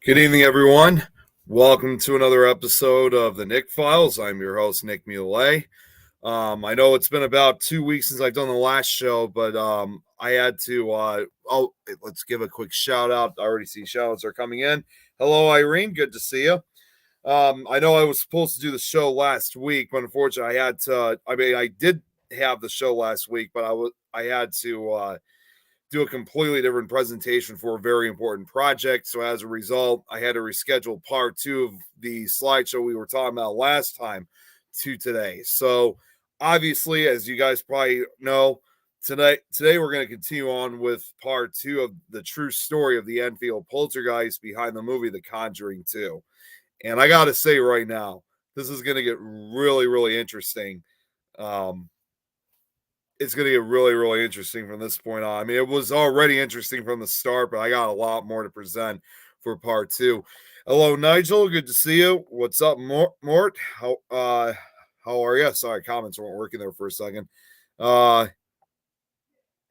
Good evening, everyone. Welcome to another episode of the Nick Files. I'm your host, Nick Muley. I know it's been about 2 weeks since I've done the last show, but I had to. Let's give a quick shout out. I already see shout outs are coming in. Hello, Irene. Good to see you. I know I was supposed to do the show last week, but unfortunately, I had to. I did have the show last week, but I had to do a completely different presentation for a very important project. So as a result, I had to reschedule part 2 of the slideshow we were talking about last time to today. So obviously, as you guys probably know, today we're going to continue on with part 2 of the true story of the Enfield poltergeist behind the movie The Conjuring 2. And I got to say right now, this is going to get really, really interesting. It's going to get really, really interesting from this point on. I mean, it was already interesting from the start, but I got a lot more to present for part 2. Hello, Nigel. Good to see you. What's up, Mort? How are you? Sorry, comments weren't working there for a second. Hey,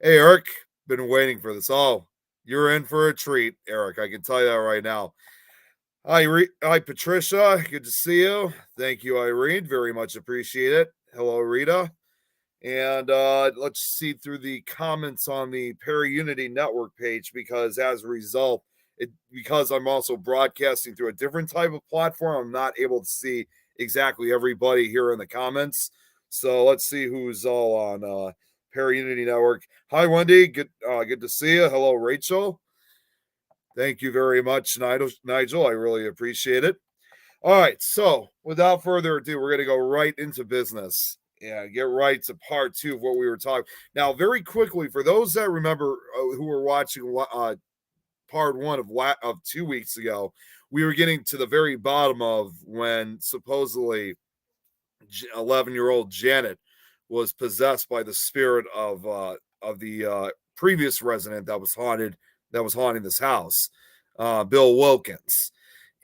Eric. Been waiting for this. Oh, you're in for a treat, Eric. I can tell you that right now. Hi, Patricia. Good to see you. Thank you, Irene. Very much appreciate it. Hello, Rita. And let's see through the comments on the Paraunity network page, because as a result, because I'm also broadcasting through a different type of platform, I'm not able to see exactly everybody here in the comments. So let's see who's all on Paraunity network. Hi, Wendy. Good to see you. Hello, Rachel. Thank you very much, Nigel. I really appreciate it. All right. So without further ado, we're going to go right into business. Yeah, get right to part 2 of what we were talking. Now, very quickly, for those that remember who were watching part 1 of 2 weeks ago, we were getting to the very bottom of when supposedly 11-year-old Janet was possessed by the spirit of the previous resident that was haunting this house, Bill Wilkins.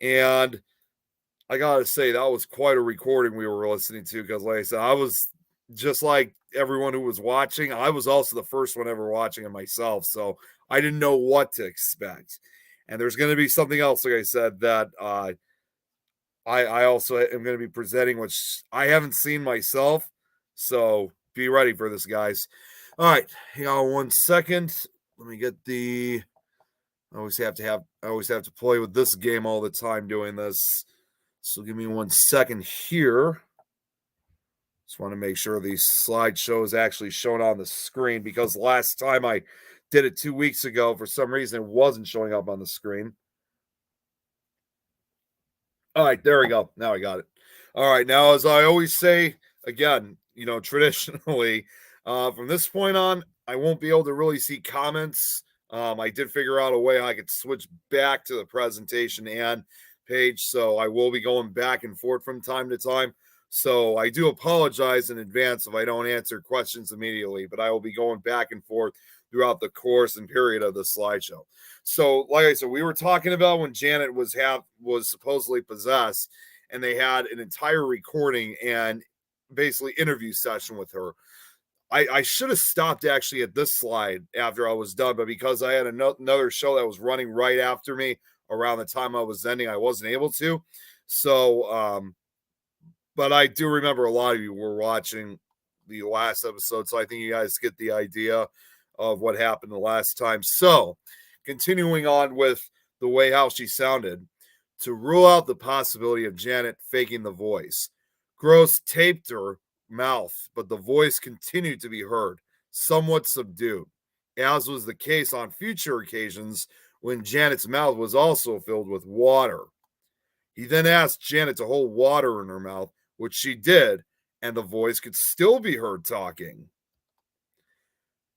And I gotta say, that was quite a recording we were listening to, because like I said, I was just like everyone who was watching. I was also the first one ever watching it myself, so I didn't know what to expect. And there's going to be something else, like I said, that I also am going to be presenting, which I haven't seen myself, so be ready for this, guys. All right, hang on 1 second. Let me get the. I always have to play with this game all the time doing this. So give me 1 second here. Just want to make sure the slideshow is actually shown on the screen, because last time I did it 2 weeks ago, for some reason it wasn't showing up on the screen. All right, there we go. Now I got it. All right, now as I always say, again, traditionally, from this point on, I won't be able to really see comments. I did figure out a way I could switch back to the presentation and page, so I will be going back and forth from time to time. So I do apologize in advance if I don't answer questions immediately, but I will be going back and forth throughout the course and period of the slideshow. So, like I said, we were talking about when Janet was supposedly possessed, and they had an entire recording and basically interview session with her. I should have stopped actually at this slide after I was done, but because I had another show that was running right after me around the time I was ending, I wasn't able to. So, but I do remember a lot of you were watching the last episode, so I think you guys get the idea of what happened the last time. So, continuing on with the way how she sounded, to rule out the possibility of Janet faking the voice, Gross taped her mouth, but the voice continued to be heard, somewhat subdued, as was the case on future occasions when Janet's mouth was also filled with water. He then asked Janet to hold water in her mouth, which she did, and the voice could still be heard talking.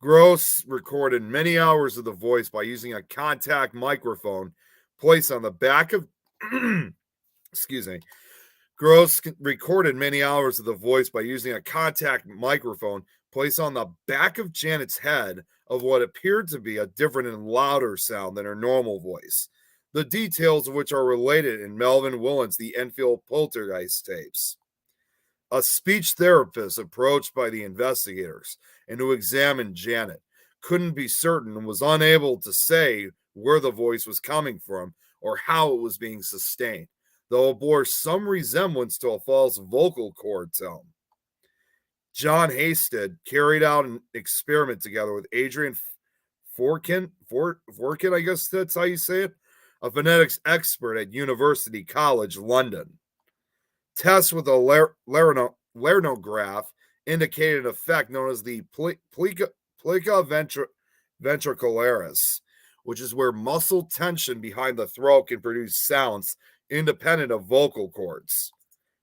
Gross recorded many hours of the voice by using a contact microphone placed on the back of excuse me. Gross recorded many hours of the voice by using a contact microphone placed on the back of Janet's head of what appeared to be a different and louder sound than her normal voice, the details of which are related in Melvin Willans' The Enfield Poltergeist tapes. A speech therapist approached by the investigators and who examined Janet couldn't be certain and was unable to say where the voice was coming from or how it was being sustained, though it bore some resemblance to a false vocal cord tone. John Hasted carried out an experiment together with Adrian Forkin, I guess that's how you say it, a phonetics expert at University College London. Tests with a larynograph indicated an effect known as the plica ventricularis, which is where muscle tension behind the throat can produce sounds independent of vocal cords.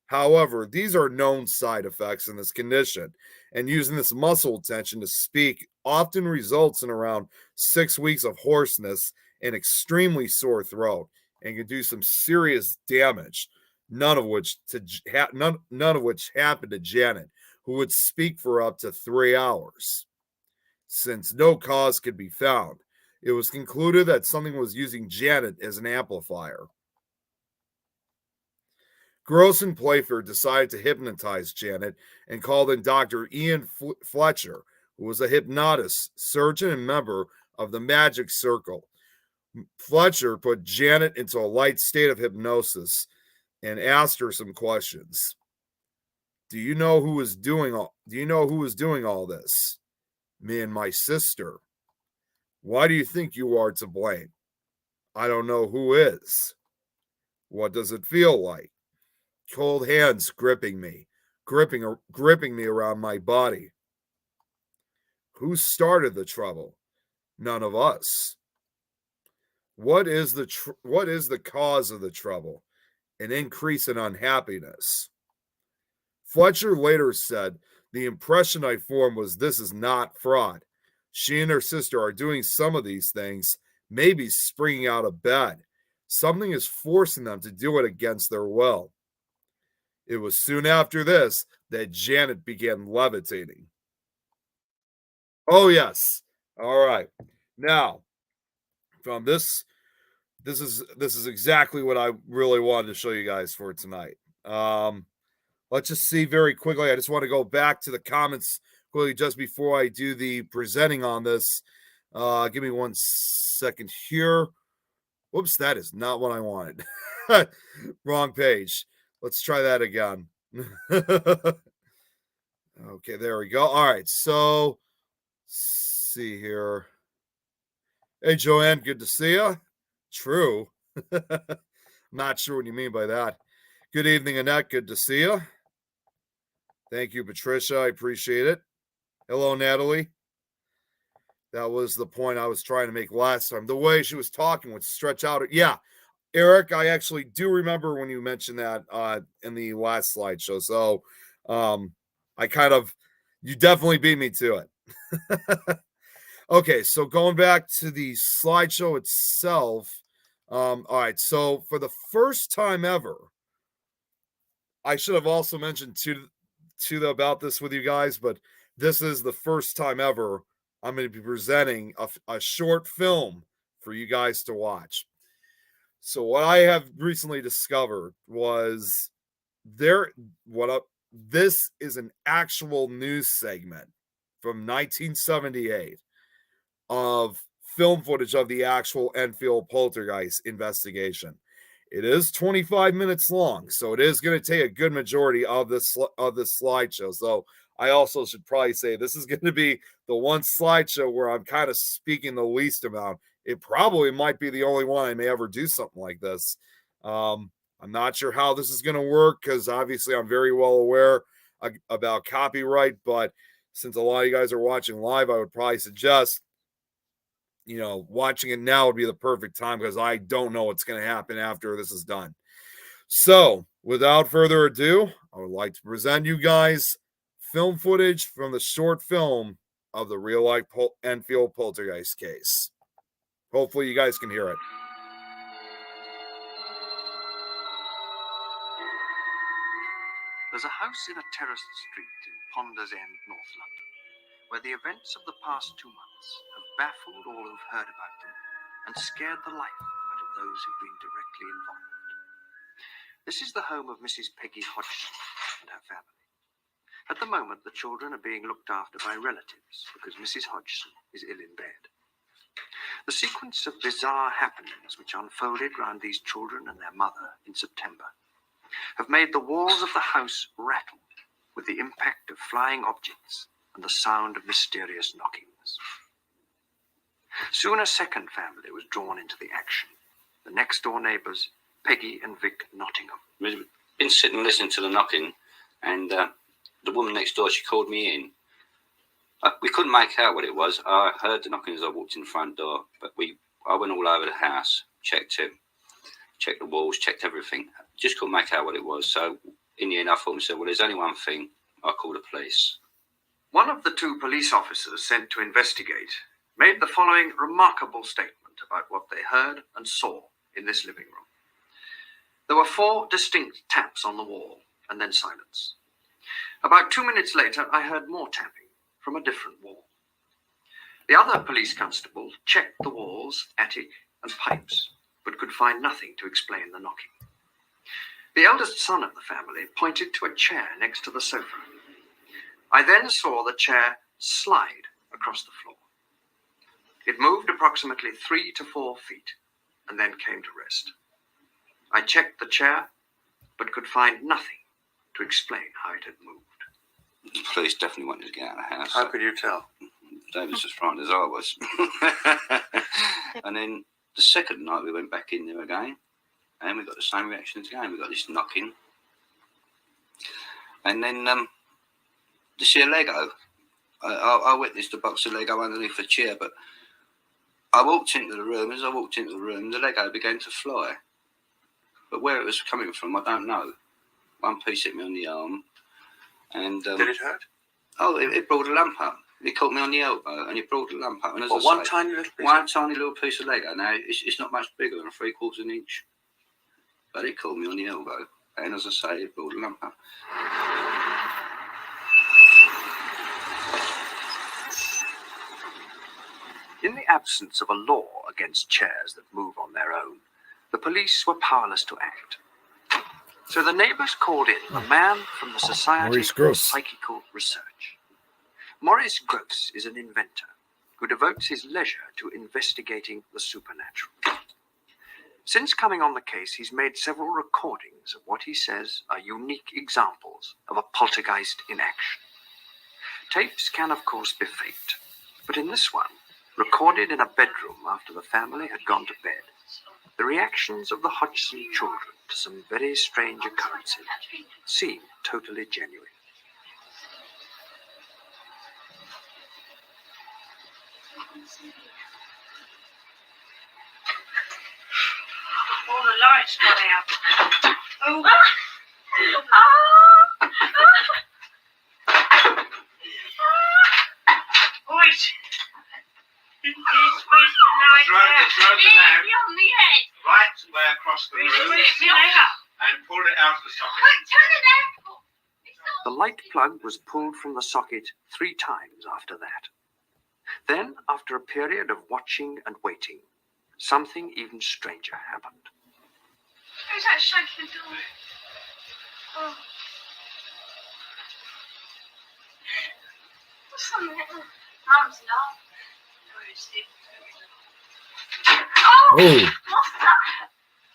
However, these are known side effects in this condition, and using this muscle tension to speak often results in around 6 weeks of hoarseness and extremely sore throat, and can do some serious damage. None of which happened to Janet, who would speak for up to 3 hours. Since no cause could be found, it was concluded that something was using Janet as an amplifier. Gross and Playfair decided to hypnotize Janet and called in Dr. Ian Fletcher, who was a hypnotist, surgeon, and member of the Magic Circle. Fletcher put Janet into a light state of hypnosis and asked her some questions. Do you know who was doing all this? Me and my sister. Why do you think you are to blame? I don't know who is. What does it feel like? Cold hands gripping me around my body. Who started the trouble? None of us. What is the cause of the trouble? An increase in unhappiness. Fletcher later said, the impression I formed was this is not fraud. She and her sister are doing some of these things, maybe springing out of bed. Something is forcing them to do it against their will. It was soon after this that Janet began levitating. Oh, yes. All right. Now, from this is exactly what I really wanted to show you guys for tonight. Let's just see very quickly. I just want to go back to the comments quickly just before I do the presenting on this. Give me 1 second here. Whoops, that is not what I wanted. Wrong page. Let's try that again. Okay, there we go. All right, so let's see here. Hey, Joanne, good to see you. True. Not sure what you mean by that. Good evening, Annette. Good to see you. Thank you, Patricia. I appreciate it. Hello, Natalie. That was the point I was trying to make last time. The way she was talking would stretch out. Yeah, Eric, I actually do remember when you mentioned that in the last slideshow. So you definitely beat me to it. Okay, so going back to the slideshow itself. All right, so for the first time ever, I should have also mentioned about this with you guys, but this is the first time ever I'm going to be presenting a short film for you guys to watch. So what I have recently discovered was this is an actual news segment from 1978 of film footage of the actual Enfield poltergeist investigation. It is 25 minutes long, so it is going to take a good majority of this slideshow. So I also should probably say this is going to be the one slideshow where I'm kind of speaking the least amount. It probably might be the only one I may ever do something like this. I'm not sure how this is going to work because obviously I'm very well aware about copyright, but since a lot of you guys are watching live, I would probably suggest watching it now would be the perfect time because I don't know what's going to happen after this is done. So, without further ado, I would like to present you guys film footage from the short film of the real-life Enfield poltergeist case. Hopefully, you guys can hear it. There's a house in a terraced street in Ponders End, North London, where the events of the past 2 months have baffled all who've heard about them and scared the life out of those who've been directly involved. This is the home of Mrs. Peggy Hodgson and her family. At the moment, the children are being looked after by relatives because Mrs. Hodgson is ill in bed. The sequence of bizarre happenings which unfolded round these children and their mother in September have made the walls of the house rattle with the impact of flying objects and the sound of mysterious knockings. Soon a second family was drawn into the action, the next-door neighbours, Peggy and Vic Nottingham. We'd been sitting listening to the knocking, and the woman next door, she called me in. We couldn't make out what it was. I heard the knocking as I walked in the front door, but I went all over the house, checked it, checked the walls, checked everything. Just couldn't make out what it was. So in the end, I thought to myself, well, there's only one thing. I'll call the police. One of the two police officers sent to investigate made the following remarkable statement about what they heard and saw in this living room. There were 4 distinct taps on the wall, and then silence. About 2 minutes later, I heard more tapping from a different wall. The other police constable checked the walls, attic, and pipes, but could find nothing to explain the knocking. The eldest son of the family pointed to a chair next to the sofa. I then saw the chair slide across the floor. It moved approximately 3 to 4 feet and then came to rest. I checked the chair, but could find nothing to explain how it had moved. The police definitely wanted to get out of the house. How could you tell? They was as frightened as I was. And then the second night we went back in there again, and we got the same reaction again. We got this knocking. And then to see a Lego. I witnessed a box of Lego underneath the chair, but I walked into the room. As I walked into the room, the Lego began to fly. But where it was coming from, I don't know. One piece hit me on the arm. And Did it hurt? Oh, it brought a lump up. It caught me on the elbow, and it brought a lump up. And as Well, tiny little piece? One tiny little piece of Lego. Now, it's not much bigger than 3/4 inch. But it caught me on the elbow. And as I say, it brought a lump up. In the absence of a law against chairs that move on their own, the police were powerless to act. So the neighbours called in a man from the Society for Psychical Research. Maurice Gross is an inventor who devotes his leisure to investigating the supernatural. Since coming on the case, he's made several recordings of what he says are unique examples of a poltergeist in action. Tapes can, of course, be faked, but in this one, recorded in a bedroom after the family had gone to bed, the reactions of the Hodgson children to some very strange occurrences seem totally genuine. All the lights got out. Oh. Wait. Throw the lamp on the head. right way across the room and pull it out of the socket. The light plug was pulled from the socket 3 times after that. Then, after a period of watching and waiting, something even stranger happened. Who's that shaking the door? Oh. What's on there? Mum's not. Where is it? Oh! What's that?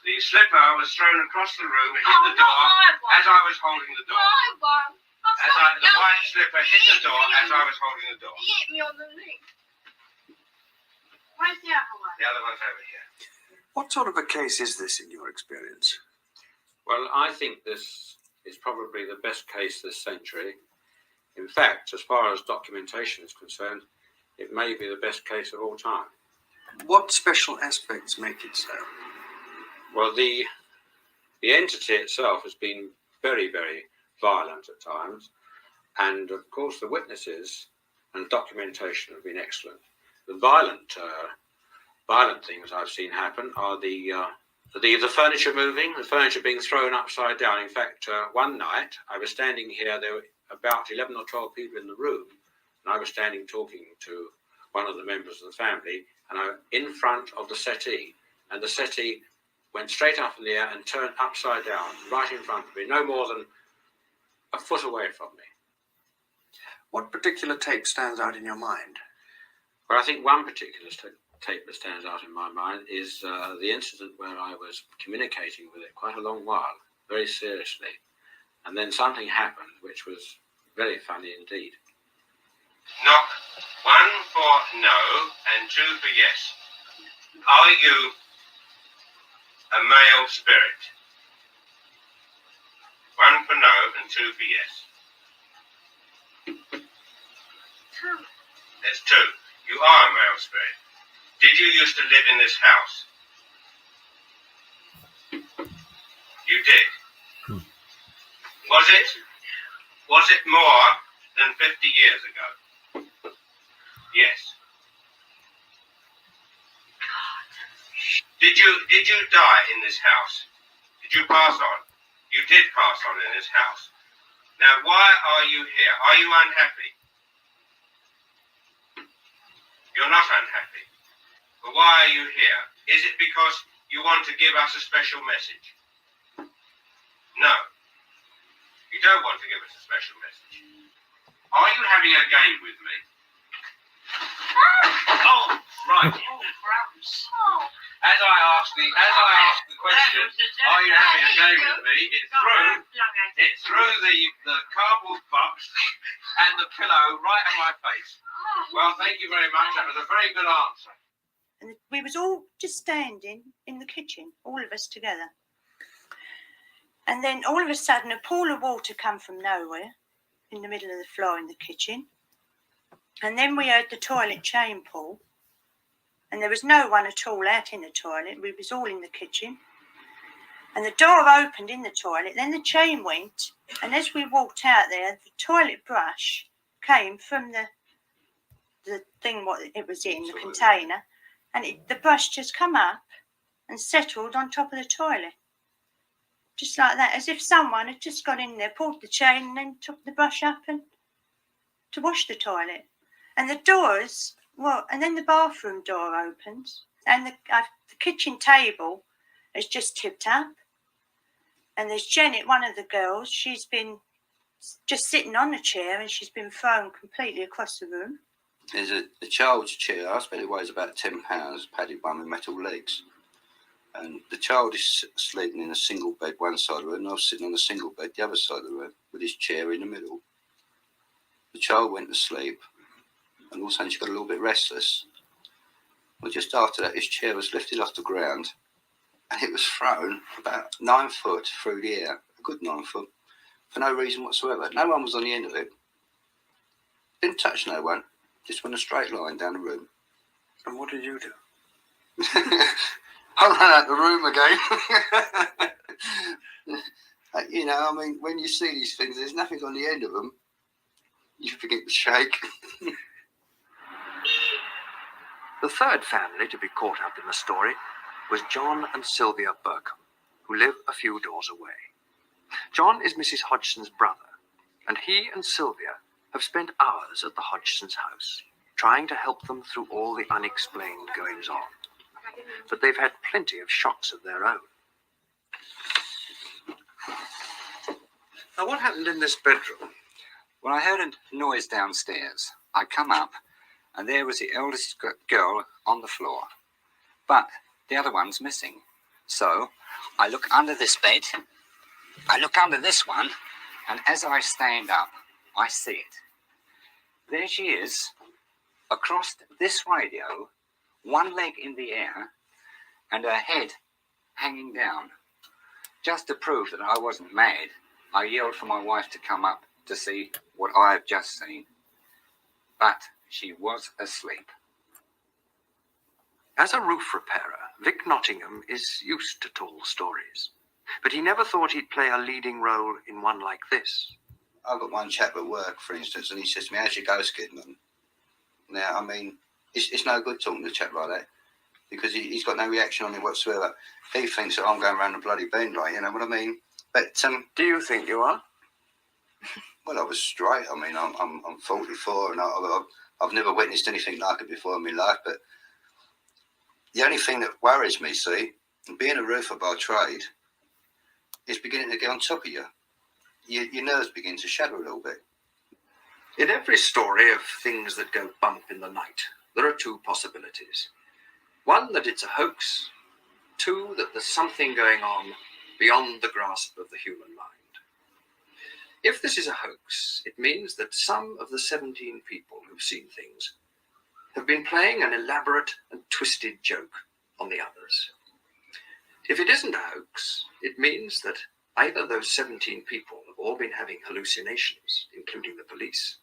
The slipper was thrown across the room and hit Oh, the door not my one. as I was holding the door. My one. The white slipper hit the door as I was holding the door. He hit me on the leg. Where's the other one? The other one's over here. What sort of a case is this in your experience? Well, I think this is probably the best case this century. In fact, as far as documentation is concerned, it may be the best case of all time. What special aspects make it so? Well, the entity itself has been very, very violent at times, and of course the witnesses and documentation have been excellent. The violent things I've seen happen are the furniture moving, the furniture being thrown upside down. In fact, one night I was standing here, there were about 11 or 12 people in the room, and I was standing talking to one of the members of the family, and I was in front of the settee, and the settee went straight up in the air and turned upside down, right in front of me, no more than a foot away from me. What particular tape stands out in your mind? But I think one particular tape that stands out in my mind is the incident where I was communicating with it quite a long while, very seriously. And then something happened which was very funny indeed. Knock. 1 for no and 2 for yes. Are you a male spirit? 1 for no and 2 for yes. 2. There's 2. You are a male spirit. Did you used to live in this house? You did. Was it more than 50 years ago? Yes. Did you die in this house? Did you pass on? You did pass on in this house. Now, why are you here? Are you unhappy? You're not unhappy. But why are you here? Is it because you want to give us a special message? No. You don't want to give us a special message. Are you having a game with me? Oh, right. Oh, crumbs. As I asked the question, are you having a game with me? It threw the cardboard box and the pillow right in my face. Well, thank you very much. That was a very good answer. And we was all just standing in the kitchen, all of us together. And then all of a sudden a pool of water come from nowhere in the middle of the floor in the kitchen. And then we heard the toilet chain pull. And there was no one at all out in the toilet. We was all in the kitchen. And the door opened in the toilet. Then the chain went. And as we walked out there, the toilet brush came from the thing what it was in, the container. And the brush just come up and settled on top of the toilet. Just like that, as if someone had just got in there, pulled the chain and then took the brush up and to wash the toilet. And the doors, and then the bathroom door opens and the kitchen table has just tipped up. And there's Janet, one of the girls, she's been just sitting on a chair and she's been thrown completely across the room. There's a child's chair, I suppose it weighs about 10 pounds, padded one with metal legs. And the child is sleeping in a single bed one side of the room, and I was sitting on a single bed the other side of the room with his chair in the middle. The child went to sleep, and all of a sudden she got a little bit restless. Well, just after that, his chair was lifted off the ground, and it was thrown about 9 foot through the air, a good 9 foot, for no reason whatsoever. No one was on the end of it. Didn't touch no one, just went a straight line down the room. And what did you do? I ran out the room again. You know, I mean, when you see these things, there's nothing on the end of them. You begin to shake. The third family to be caught up in the story was John and Sylvia Burkham, who live a few doors away. John is Mrs. Hodgson's brother, and he and Sylvia have spent hours at the Hodgson's house, trying to help them through all the unexplained goings-on. But they've had plenty of shocks of their own. Now, what happened in this bedroom? Well, I heard a noise downstairs. I come up, and there was the eldest girl on the floor. But the other one's missing. So I look under this bed, I look under this one, and as I stand up, I see it. There she is, across this radio, one leg in the air, and her head hanging down. Just to prove that I wasn't mad, I yelled for my wife to come up to see what I have just seen. But she was asleep. As a roof repairer, Vic Nottingham is used to tall stories, but he never thought he'd play a leading role in one like this. I've got one chap at work, for instance, and he says to me, "How's your ghost, Kidman?" Now, I mean, it's no good talking to a chap like that, because he's got no reaction on it whatsoever. He thinks that I'm going around the bloody bend, like, you know what I mean? But do you think you are? Well, I was straight. I mean, I'm 44, and I've never witnessed anything like it before in my life. But the only thing that worries me, see, being a roofer by trade, is beginning to get on top of you. Your nerves begin to shadow a little bit. In every story of things that go bump in the night, there are two possibilities. One, that it's a hoax. Two, that there's something going on beyond the grasp of the human mind. If this is a hoax, it means that some of the 17 people who've seen things have been playing an elaborate and twisted joke on the others. If it isn't a hoax, it means that either those 17 people have all been having hallucinations, including the police,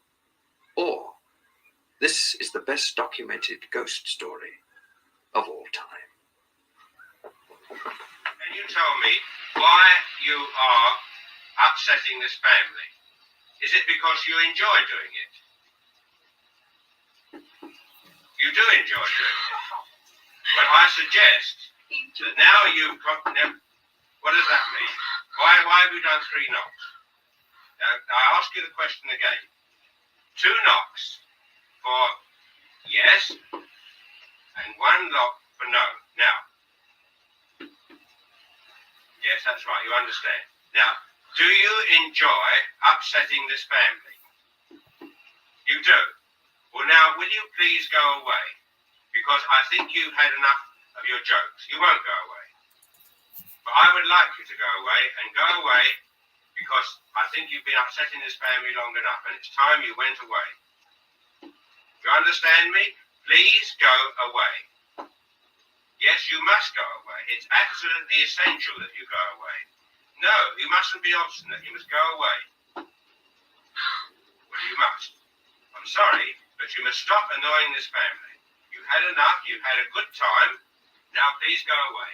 or this is the best documented ghost story of all time. Can you tell me why you are upsetting this family? Is it because you enjoy doing it? You do enjoy doing it. But I suggest that now you've got... Now, what does that mean? Why have you done 3 knocks? Now, I ask you the question again. 2 knocks for yes, and 1 knock for no. Now, yes, that's right, you understand. Now, do you enjoy upsetting this family? You do? Well, now, will you please go away? Because I think you've had enough of your jokes. You won't go away. But I would like you to go away, because I think you've been upsetting this family long enough, and it's time you went away. Do you understand me? Please go away. Yes, you must go away. It's absolutely essential that you go away. No, you mustn't be obstinate. You must go away. Well, you must. I'm sorry, but you must stop annoying this family. You've had enough. You've had a good time. Now, please go away.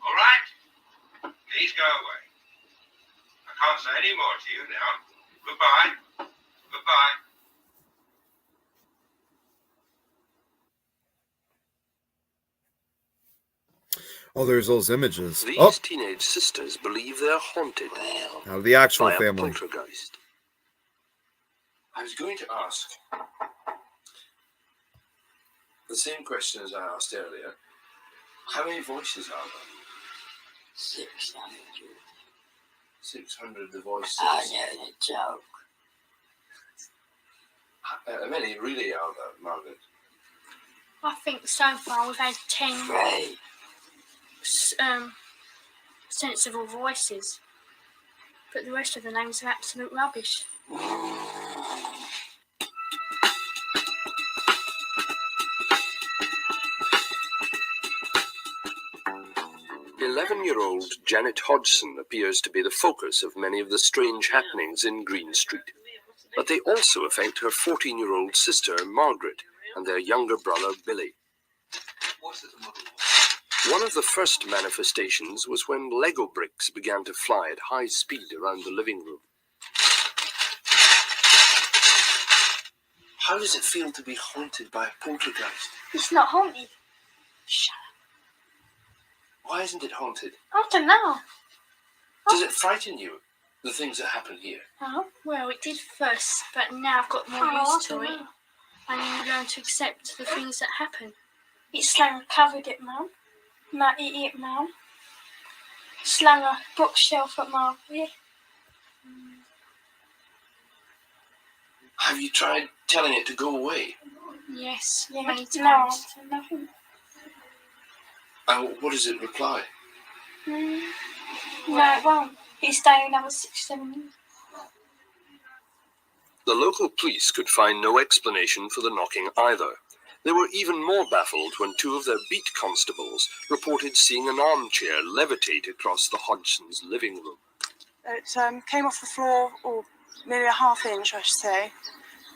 All right? Please go away. I can't say any more to you now. Goodbye. Goodbye. Oh, there's those images. These teenage sisters believe they're haunted Now the actual by a family. poltergeist. I was going to ask the same question as I asked earlier. How many voices are there? 600. 600 the voices. I know the joke. How many really are there, Margaret? I think so far we've had 10 Three. sensible voices, but the rest of the names are absolute rubbish. 11-year-old Janet Hodgson appears to be the focus of many of the strange happenings in Green Street, but they also affect her 14-year-old sister Margaret and their younger brother Billy. One of the first manifestations was when Lego bricks began to fly at high speed around the living room. How does it feel to be haunted by a poltergeist? It's not haunted. Shut Why isn't it haunted? up. I don't know. Does it frighten you, the things that happen here? Oh, well, it did first, but now I've got more used to it. I'm going to accept the things that happen. It's like covered it, Mum. My idiot Mum. Slung a bookshelf at Margaret. Have you tried telling it to go away? Yes, many times. No, nothing. And what does it reply? No, it won't. It's staying another 6-7 years. The local police could find no explanation for the knocking either. They were even more baffled when 2 of their beat constables reported seeing an armchair levitate across the Hodgsons' living room. It came off the floor, or maybe a ½ inch, I should say,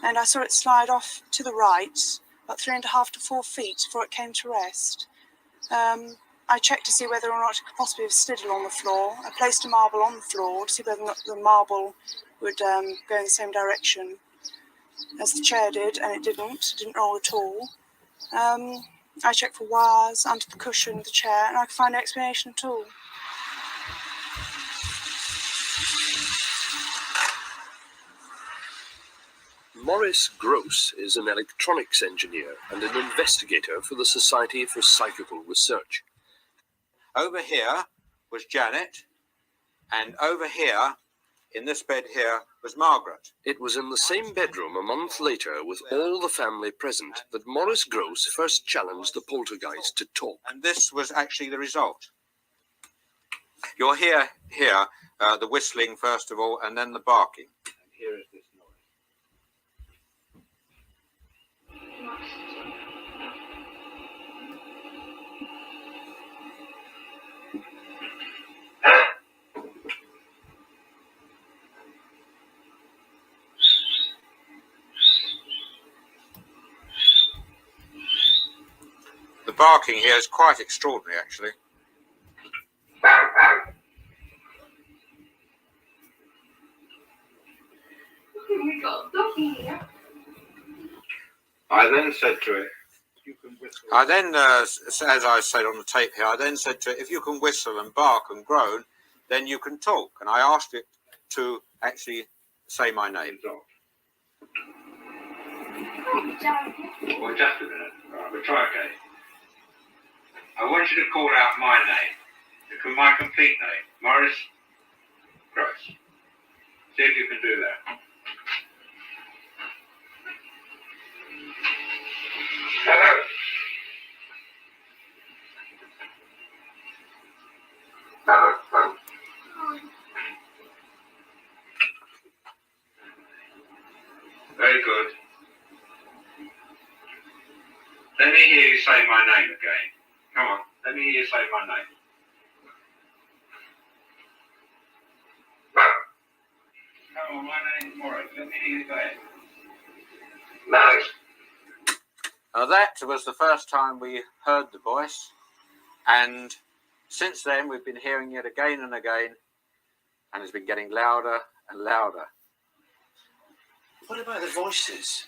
and I saw it slide off to the right, about 3.5 to 4 feet before it came to rest. I checked to see whether or not it could possibly have slid along the floor. I placed a marble on the floor to see whether or not the marble would go in the same direction as the chair did, and it didn't. It didn't roll at all. I checked for wires under the cushion of the chair, and I could find no explanation at all. Maurice Gross is an electronics engineer and an investigator for the Society for Psychical Research. Over here was Janet, and over here in this bed here was Margaret. It was in the same bedroom a month later, with all the family present, that Maurice Gross first challenged the poltergeist to talk. And this was actually the result. You'll hear the whistling first of all, and then the barking. And here is this noise. The barking here is quite extraordinary, actually. We got a dog in here. I then said to it, as I said on the tape here, I then said to it, if you can whistle and bark and groan, then you can talk. And I asked it to actually say my name. Well, just a minute. Right, we'll try again. I want you to call out my name. My complete name. Maurice Gross. See if you can do that. Hello. Very good. Let me hear you say my name again. Come on, let me hear you say my name. Come on, my name's Maurice. Let me hear you say it. Maurice. That was the first time we heard the voice, and since then we've been hearing it again and again, and it's been getting louder and louder. What about the voices?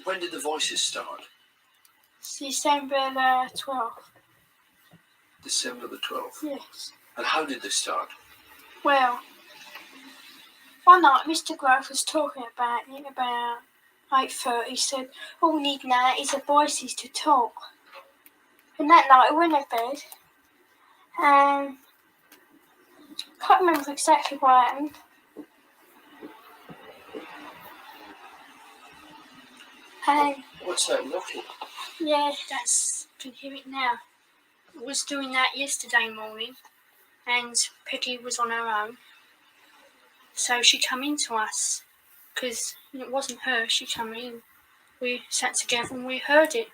When did the voices start? December the 12th. December the 12th? Yes. And how did they start? Well, one night Mr. Grove was talking about it about 8:30. He said, all we need now is the voices to talk. And that night I went to bed and I can't remember exactly what happened. And What's that knocking? yeah, that's, I can hear it now. I was doing that yesterday morning and Peggy was on her own. So she come in to us because it wasn't her, she come in. We sat together and we heard it.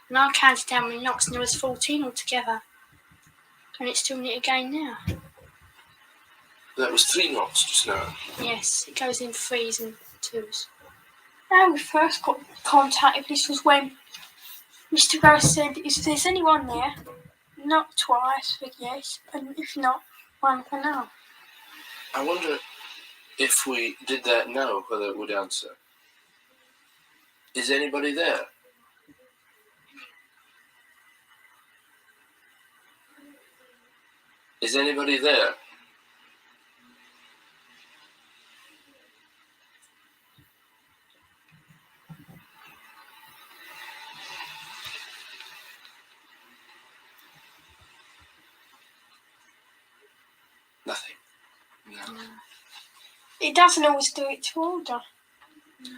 And I counted down my knocks and there was 14 altogether. And it's doing it again now. That was 3 knocks just now. Yes, it goes in 3s and 2s. Now we first got contacted, this was when Mr. Gross said, if there's anyone there, knock twice for yes, and if not, one for no. I wonder if we did that now, whether it would answer. Is anybody there? Is anybody there? Nothing. No. It doesn't always do it to order. No,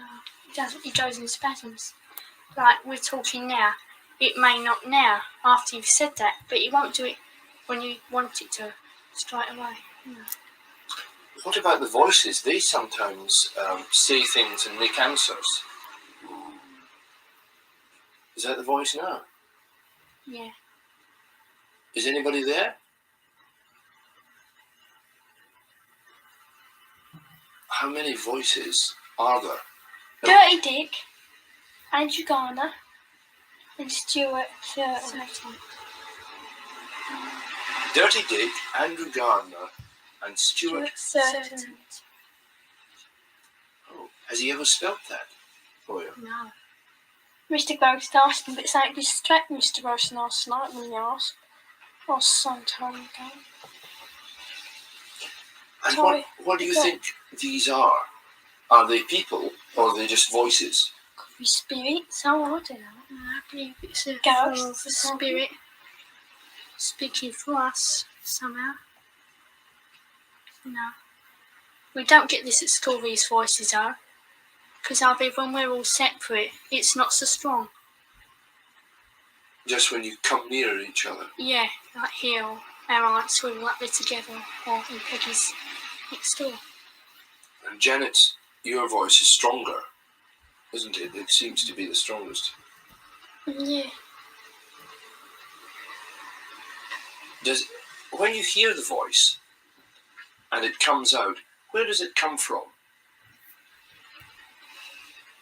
it doesn't. It goes in spasms. Like we're talking now. It may not now, after you've said that, but it won't do it when you want it to, straight away. No. What about the voices? They sometimes say things and make answers. Is that the voice now? Yeah. Is anybody there? How many voices are there? Dirty Dick, Andrew Garner, and Stuart Thurton. Dirty Dick, Andrew Gardner, and Stuart Thurton. Oh, has he ever spelt that for you? No. Mr. Gross asked him, but it's like distract Mr. Gross last night when he asked. Or some time ago. And Sorry. what do you think these are? Are they people or are they just voices? Could be spirits, oh, I don't know. I believe it's a ghost of a spirit speaking for us somehow. No. We don't get this at school, these voices are. Because when we're all separate, it's not so strong. Just when you come near each other. Yeah, like here, or our aunts, we're all up there together, or in Peggy's next door. And Janet's, your voice is stronger, isn't it? It seems to be the strongest. Yeah. When you hear the voice and it comes out, where does it come from?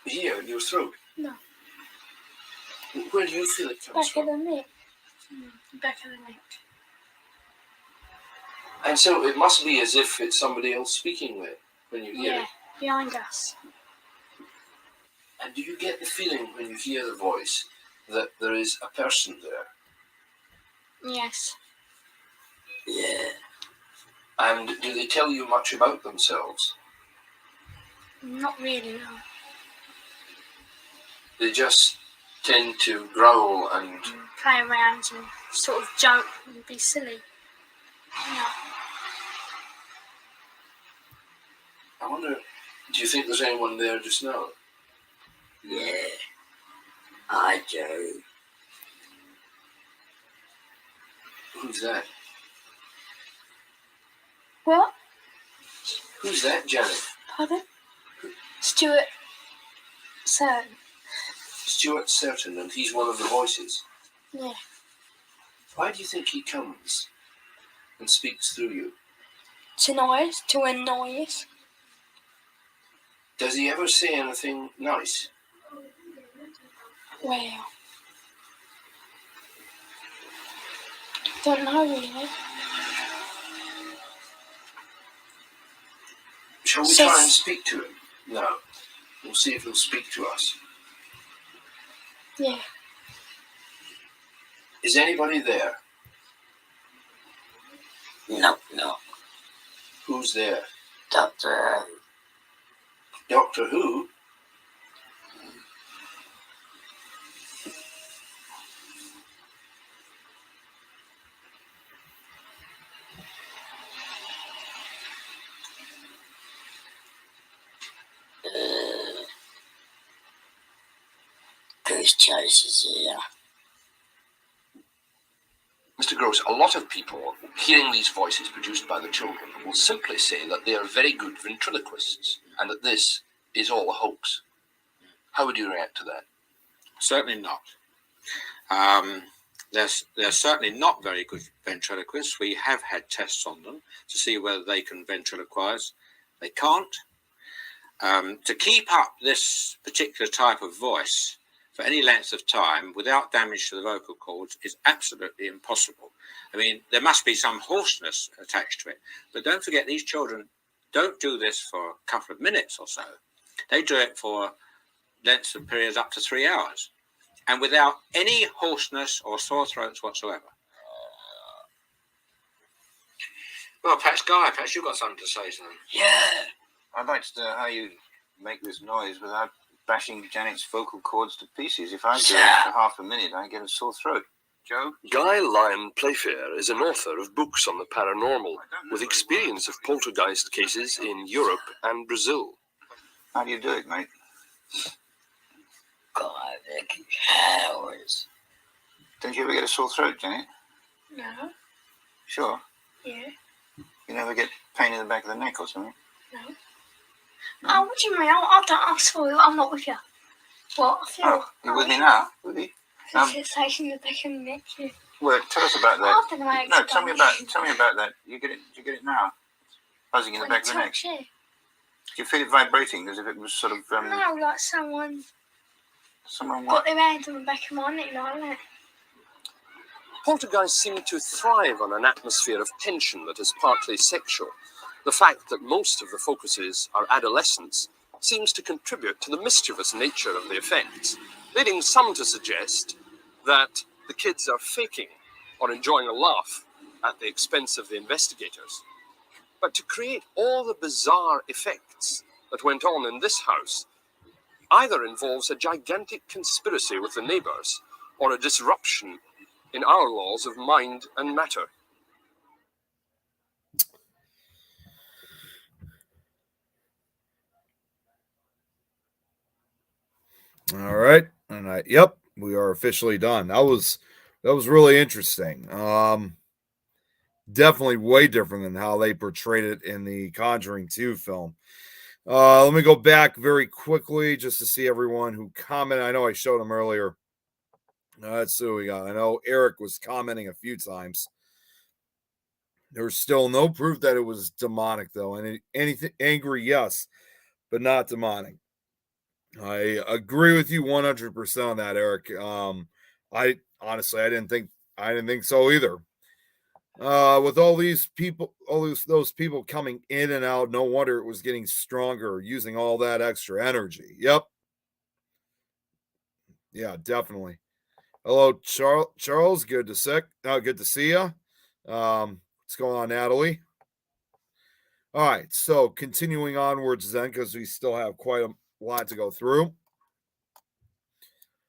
Here, in your throat? No. Where do you feel it comes from? Back of the neck. Back of the neck. And so it must be as if it's somebody else speaking there when you hear it. Yeah, behind us. And do you get the feeling when you hear the voice that there is a person there? Yes. Yeah. And do they tell you much about themselves? Not really, no. They just tend to growl and play around and sort of joke and be silly. Yeah. I wonder, do you think there's anyone there just now? Yeah, I do. Who's that? What? Who's that, Janet? Pardon? Stuart Certain. Stuart Certain, and he's one of the voices. Yeah. Why do you think he comes and speaks through you? To annoy us, to annoy us. Does he ever say anything nice? Well, don't know really. Shall we try and speak to him? No. We'll see if he'll speak to us. Yeah. Is anybody there? No. Who's there? Doctor. Doctor Who? Goose Chase here. Mr. Gross, a lot of people, hearing these voices produced by the children, will simply say that they are very good ventriloquists and that this is all a hoax. How would you react to that? Certainly not. They're certainly not very good ventriloquists. We have had tests on them to see whether they can ventriloquize. They can't. To keep up this particular type of voice for any length of time without damage to the vocal cords is absolutely impossible. I mean, there must be some hoarseness attached to it. But don't forget, these children don't do this for a couple of minutes or so. They do it for lengths of periods up to 3 hours, and without any hoarseness or sore throats whatsoever. Well, perhaps, Guy, perhaps you've got something to say, son. Yeah. I'd like to know how you make this noise without bashing Janet's vocal cords to pieces. If I do it for half a minute, I get a sore throat. Joe? Guy Lyon Playfair is an author of books on the paranormal, with experience of poltergeist cases in Europe and Brazil. How do you do it, mate? God, hours. Don't you ever get a sore throat, Janet? No. Sure. Yeah. You never get pain in the back of the neck or something? No. Oh, what do you mean? I'm sorry, I'm not with you. What? I feel. Oh, you're with me now? With you? Sensation in the back of the neck. Yeah. Well, tell us about that. I don't know how to No, explain tell me about that. You get it now? Buzzing in the back of the neck. Yeah. Do you feel it vibrating as if it was sort of No, like someone what? got their hand on the back of my neck like that. Poltergeists seem to thrive on an atmosphere of tension that is partly sexual. The fact that most of the focuses are adolescents seems to contribute to the mischievous nature of the effects, leading some to suggest that the kids are faking or enjoying a laugh at the expense of the investigators. But to create all the bizarre effects that went on in this house either involves a gigantic conspiracy with the neighbors or a disruption in our laws of mind and matter. All right. And yep, we are officially done. That was really interesting. Definitely way different than how they portrayed it in the Conjuring 2 film. Let me go back very quickly just to see everyone who commented. I know I showed them earlier. Let's see what we got. I know Eric was commenting a few times. There's still no proof that it was demonic, though. And anything angry, yes, but not demonic. I agree with you 100% on that, Eric. I honestly, I didn't think so either. With all these people, those people coming in and out, no wonder it was getting stronger, using all that extra energy. Yep. Yeah, definitely. Hello, Charles. Good to see you. What's going on, Natalie? All right, so continuing onwards then, because we still have quite a lot to go through.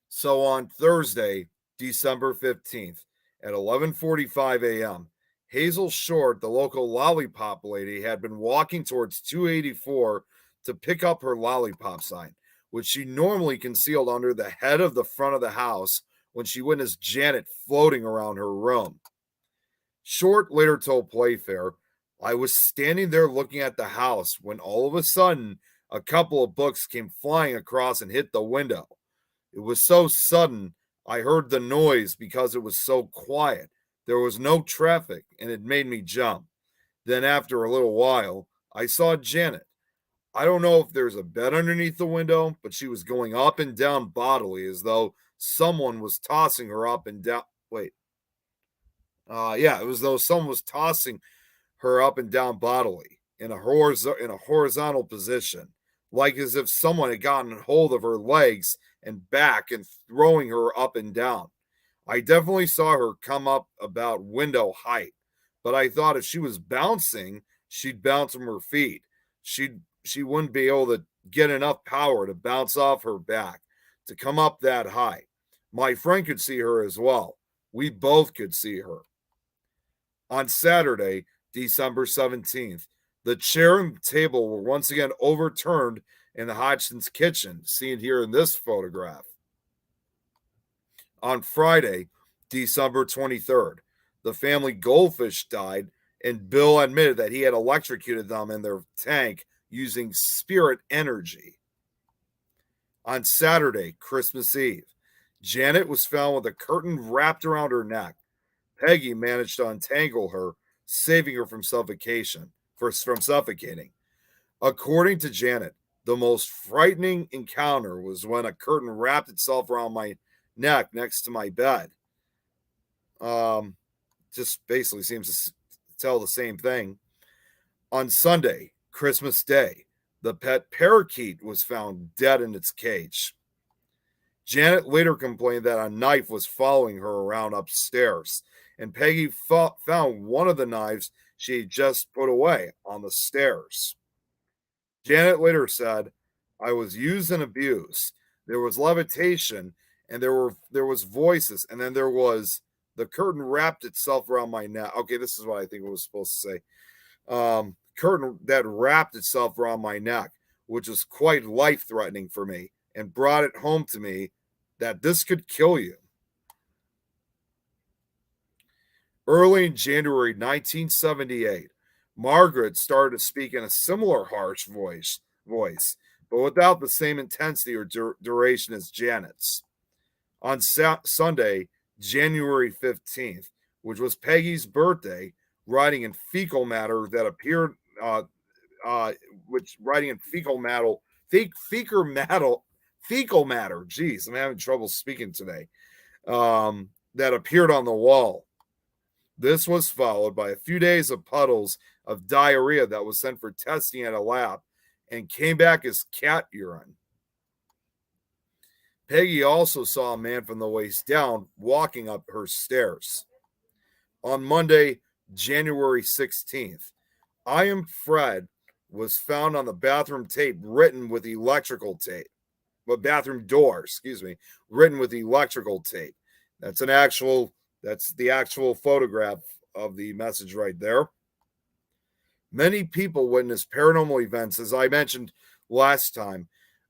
So on Thursday, December 15th at 11:45 a.m., Hazel Short, the local lollipop lady, had been walking towards 284 to pick up her lollipop sign, which she normally concealed under the head of the front of the house when she witnessed Janet floating around her room. Short later told Playfair, "I was standing there looking at the house when all of a sudden a couple of books came flying across and hit the window. It was so sudden, I heard the noise because it was so quiet. There was no traffic, and it made me jump. Then, after a little while, I saw Janet. I don't know if there's a bed underneath the window, but she was going up and down bodily as though someone was tossing her up and down. Wait. Yeah, it was though someone was tossing her up and down bodily in a horizontal position, like as if someone had gotten hold of her legs and back and throwing her up and down. I definitely saw her come up about window height, but I thought if she was bouncing, she'd bounce from her feet. She wouldn't be able to get enough power to bounce off her back to come up that high. My friend could see her as well. We both could see her." On Saturday, December 17th, the chair and table were once again overturned in the Hodgson's kitchen, seen here in this photograph. On Friday, December 23rd, the family goldfish died, and Bill admitted that he had electrocuted them in their tank using spirit energy. On Saturday, Christmas Eve, Janet was found with a curtain wrapped around her neck. Peggy managed to untangle her, saving her from suffocating. According to Janet, the most frightening encounter was when a curtain wrapped itself around my neck next to my bed. Just basically seems to tell the same thing. On Sunday, Christmas Day, the pet parakeet was found dead in its cage. Janet later complained that a knife was following her around upstairs, and Peggy found one of the knives she had just put away on the stairs. Janet later said, "I was used and abused. There was levitation, and there was voices, and then there was the curtain wrapped itself around my neck." Okay, this is what I think it was supposed to say. Curtain that wrapped itself around my neck, which was quite life-threatening for me, and brought it home to me that this could kill you. Early in January 1978, Margaret started to speak in a similar harsh voice, but without the same intensity or duration as Janet's. On Sunday, January 15th, which was Peggy's birthday, writing in fecal matter that appeared, fecal matter. Geez, I'm having trouble speaking today. That appeared on the wall. This was followed by a few days of puddles of diarrhea that was sent for testing at a lab and came back as cat urine. Peggy also saw a man from the waist down walking up her stairs. On Monday, January 16th, "I am Fred" was found on the bathroom tape written with electrical tape. The bathroom door, written with electrical tape. That's the actual photograph of the message right there. Many people witnessed paranormal events, as I mentioned last time,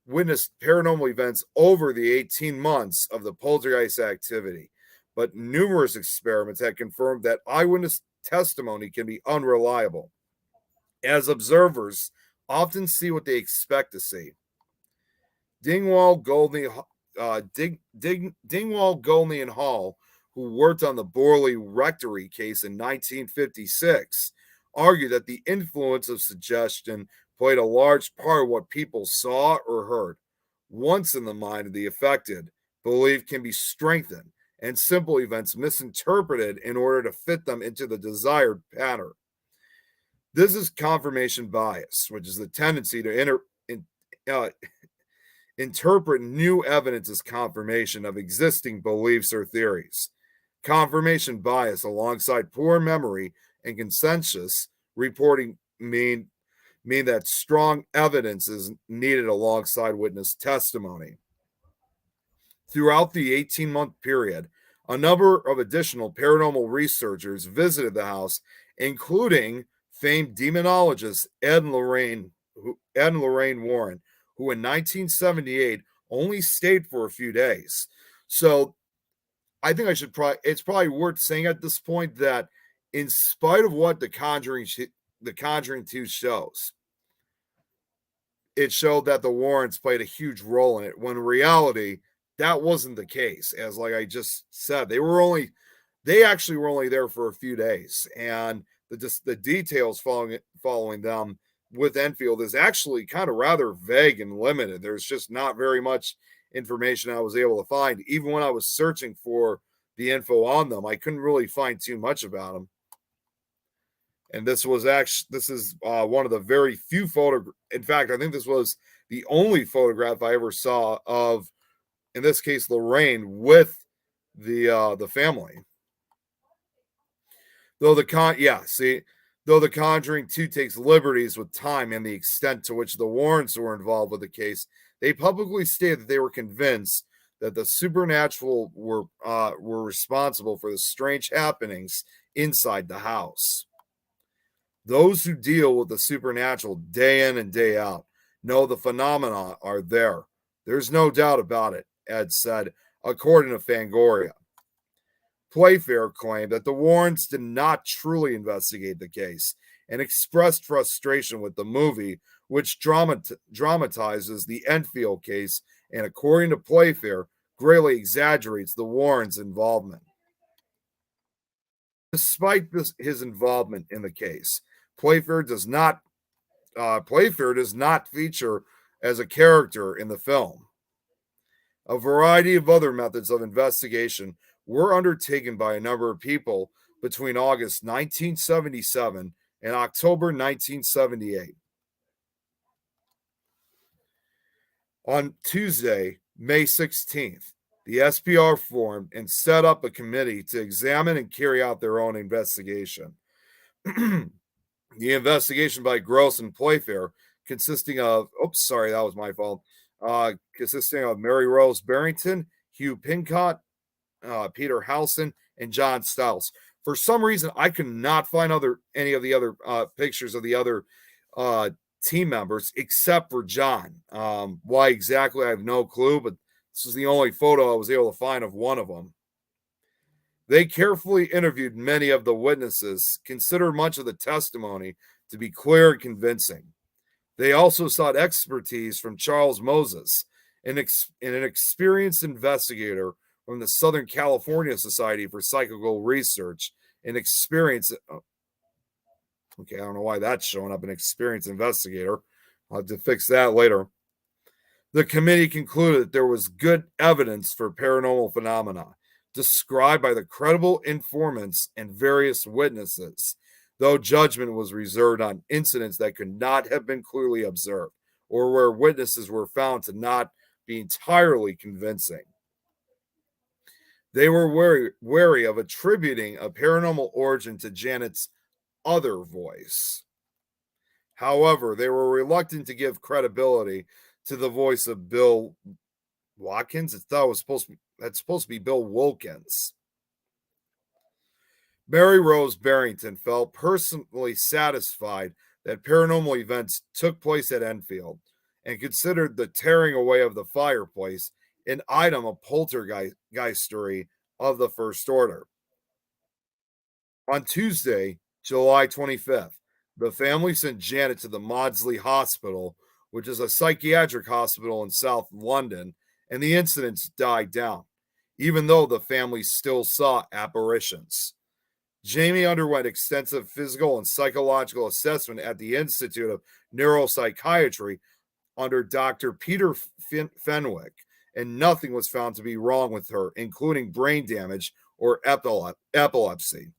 witnessed paranormal events over the 18 months of the poltergeist activity, but numerous experiments had confirmed that eyewitness testimony can be unreliable, as observers often see what they expect to see. Dingwall, Goldney, and Hall, who worked on the Borley Rectory case in 1956, argued that the influence of suggestion played a large part of what people saw or heard. Once in the mind of the affected, belief can be strengthened and simple events misinterpreted in order to fit them into the desired pattern. This is confirmation bias, which is the tendency to interpret new evidence as confirmation of existing beliefs or theories. Confirmation bias alongside poor memory and consensus reporting mean that strong evidence is needed alongside witness testimony. Throughout the 18-month period, a number of additional paranormal researchers visited the house, including famed demonologist Ed and Lorraine Warren, who in 1978 only stayed for a few days. So I think it's probably worth saying at this point that in spite of what the Conjuring 2 shows, it showed that the Warrens played a huge role in it, when in reality, that wasn't the case. As like I just said, they actually were only there for a few days, and the details following them with Enfield is actually kind of rather vague and limited. There's just not very much information I was able to find. Even when I was searching for the info on them, I couldn't really find too much about them. And this is one of the very few photographs. In fact, I think this was the only photograph I ever saw of, in this case, Lorraine with the family. Though the Conjuring 2 takes liberties with time and the extent to which the Warrens were involved with the case, they publicly stated that they were convinced that the supernatural were responsible for the strange happenings inside the house. Those who deal with the supernatural day in and day out know the phenomena are there. There's no doubt about it, Ed said, according to Fangoria. Playfair claimed that the Warrens did not truly investigate the case and expressed frustration with the movie, which dramatizes the Enfield case and, according to Playfair, greatly exaggerates the Warrens' involvement. Despite his involvement in the case, Playfair does not feature as a character in the film. A variety of other methods of investigation were undertaken by a number of people between August 1977 and October 1978. On Tuesday, May 16th, the SPR formed and set up a committee to examine and carry out their own investigation. The investigation by Gross and Playfair, consisting of Mary Rose Barrington, Hugh Pincott, Peter Halson, and John Stiles. For some reason, I could not find any of the other pictures of the other team members except for John. Why exactly, I have no clue, but this is the only photo I was able to find of one of them. They carefully interviewed many of the witnesses, considered much of the testimony to be clear and convincing. They also sought expertise from Charles Moses, an experienced investigator from the Southern California Society for Psychical Research, I don't know why that's showing up, an experienced investigator. I'll have to fix that later. The committee concluded that there was good evidence for paranormal phenomena described by the credible informants and various witnesses, though judgment was reserved on incidents that could not have been clearly observed or where witnesses were found to not be entirely convincing. They were wary of attributing a paranormal origin to Janet's other voice. However, they were reluctant to give credibility to the voice of Bill Watkins. That's supposed to be Bill Wilkins. Mary Rose Barrington felt personally satisfied that paranormal events took place at Enfield and considered the tearing away of the fireplace an item of poltergeistery of the first order. On Tuesday, July 25th, the family sent Janet to the Maudsley Hospital, which is a psychiatric hospital in South London, and the incidents died down, even though the family still saw apparitions. Jamie underwent extensive physical and psychological assessment at the Institute of Neuropsychiatry under Dr. Peter Fenwick, and nothing was found to be wrong with her, including brain damage or epilepsy.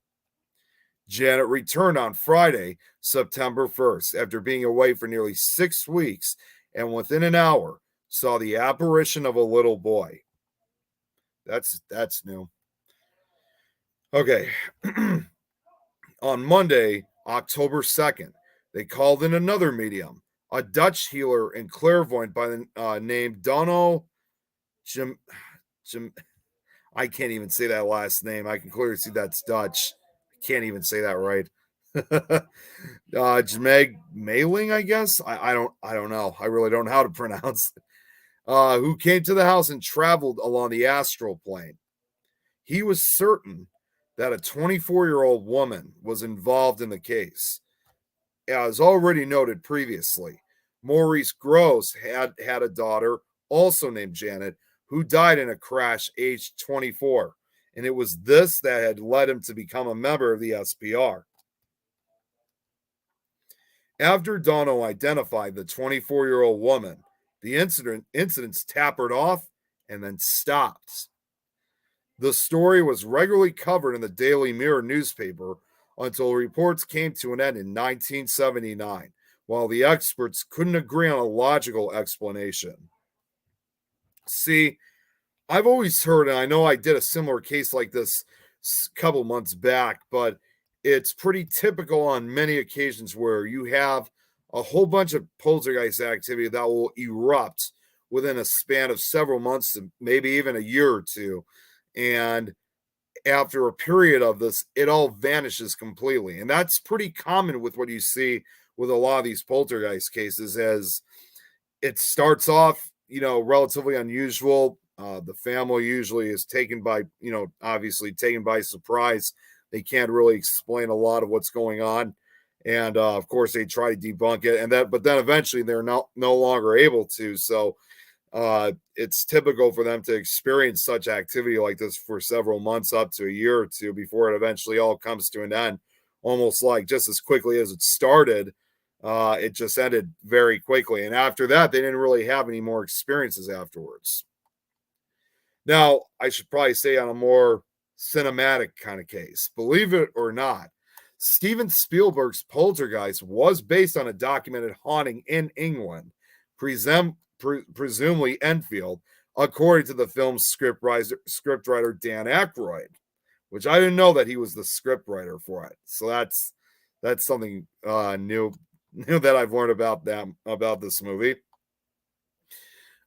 Janet returned on Friday, September 1st, after being away for nearly 6 weeks, and within an hour saw the apparition of a little boy. That's new. Okay. On Monday, October 2nd, they called in another medium, a Dutch healer and clairvoyant by the name Dono Jim. I can't even say that last name. I can clearly see that's Dutch. I can't even say that right. Jmeg Mailing, I guess. I don't know. I really don't know how to pronounce it. Who came to the house and traveled along the astral plane. He was certain that a 24-year-old woman was involved in the case. As already noted previously, Maurice Gross had a daughter, also named Janet, who died in a crash aged 24, and it was this that had led him to become a member of the SPR. After Dono identified the 24-year-old woman, the incidents tapered off and then stopped. The story was regularly covered in the Daily Mirror newspaper until reports came to an end in 1979, while the experts couldn't agree on a logical explanation. See, I've always heard, and I know I did a similar case like this a couple months back, but it's pretty typical on many occasions where you have a whole bunch of poltergeist activity that will erupt within a span of several months, maybe even a year or two. And after a period of this, it all vanishes completely. And that's pretty common with what you see with a lot of these poltergeist cases, as it starts off, relatively unusual. The family usually is taken by, obviously taken by surprise. They can't really explain a lot of what's going on. And of course, they try to debunk it. But then eventually they're no longer able to. So it's typical for them to experience such activity like this for several months, up to a year or two, before it eventually all comes to an end. Almost like just as quickly as it started, it just ended very quickly. And after that, they didn't really have any more experiences afterwards. Now, I should probably say on a more cinematic kind of case, believe it or not, Steven Spielberg's Poltergeist was based on a documented haunting in England, presumably Enfield, according to the film's scriptwriter Dan Aykroyd, which I didn't know that he was the scriptwriter for it. So that's something new that I've learned about this movie.